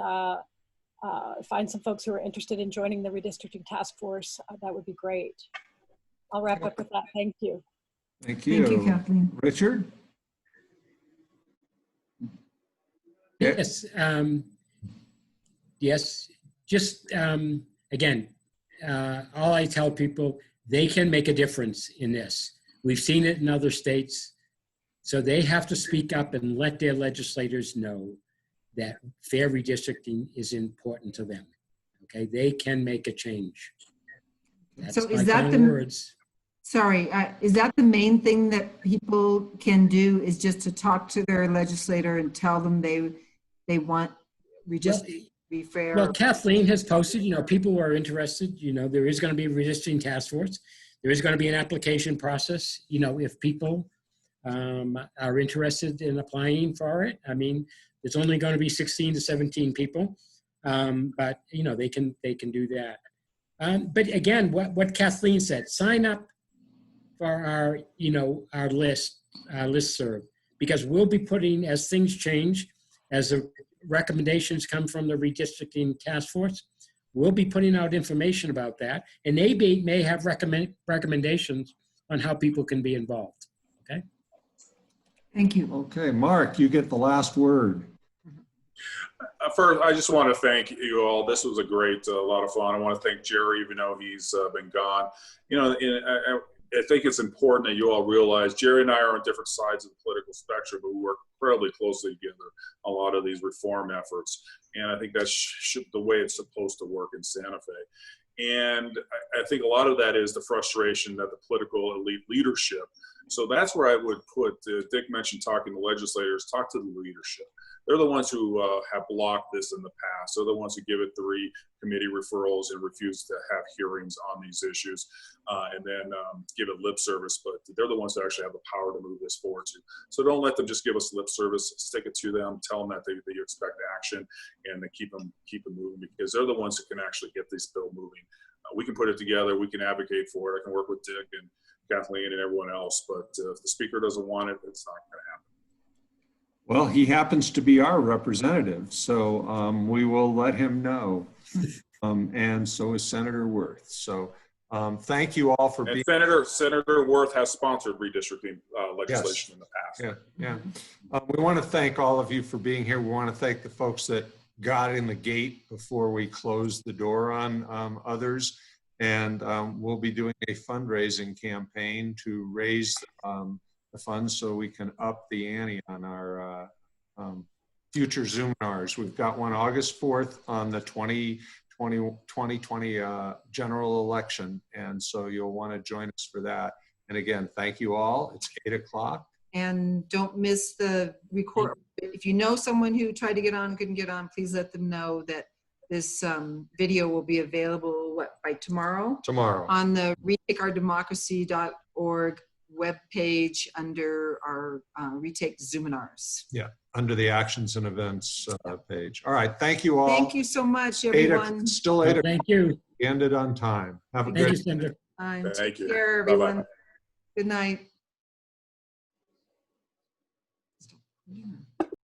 find some folks who are interested in joining the redistricting task force. That would be great. I'll wrap up with that. Thank you.
Thank you.
Thank you, Kathleen.
Richard?
Yes. Yes. Just again, all I tell people, they can make a difference in this. We've seen it in other states. So they have to speak up and let their legislators know that fair redistricting is important to them. Okay, they can make a change. That's
So
my
is that
final
the,
words.
sorry, is that the main thing that people can do, is just to talk to their legislator and tell them they want redistricting to be fair?
Well, Kathleen has posted, people who are interested, there is going to be a redistricting task force. There is going to be an application process. If people are interested in applying for it, I mean, it's only going to be 16 to 17 people, but they can do that. But again, what Kathleen said, sign up for our listserv, because we'll be putting, as things change, as the recommendations come from the redistricting task force, we'll be putting out information about that, and they may have recommendations on how people can be involved. Okay.
Thank you.
Okay, Mark, you get the last word.
First, I just want to thank you all. This was a lot of fun. I want to thank Gerry, even though he's been gone. I think it's important that you all realize Gerry and I are on different sides of the political spectrum, but we work incredibly closely together on a lot of these reform efforts. And I think that's the way it's supposed to work in Santa Fe. And I think a lot of that is the frustration that the political elite leadership. So that's where I would put, Dick mentioned talking to legislators, talk to the leadership. They're the ones who have blocked this in the past. They're the ones who give it 3 committee referrals and refuse to have hearings on these issues and then give it lip service. But they're the ones that actually have the power to move this forward to. So don't let them just give us lip service. Stick it to them. Tell them that you expect action, and then keep them moving, because they're the ones who can actually get this bill moving. We can put it together. We can advocate for it. I can work with Dick and Kathleen and everyone else. But if the speaker doesn't want it, it's not going to happen.
Well, he happens to be our representative, so we will let him know. And so is Senator Worth. So thank you all for being.
Senator Worth has sponsored redistricting legislation in the past.
Yeah. We want to thank all of you for being here. We want to thank the folks that got in the gate before we closed the door on others. And we'll be doing a fundraising campaign to raise the funds so we can up the ante on our future Zoominars. We've got one August 4th on the 2020 general election. And so you'll want to join us for that. And again, thank you all. It's 8 o'clock.
And don't miss the record. If you know someone who tried to get on, couldn't get on, please let them know that this video will be available, by tomorrow?
Tomorrow.
On the retakeourdemocracy.org webpage under our Retake Zoominars.
Yeah, under the actions and events page. All right, thank you all.
Thank you so much, everyone.
Still 8 o'clock.
Thank you.
We ended on time. Have a
Thank you,
great
Senator.
Thank you.
Take care,
Bye-bye.
everyone. Good night.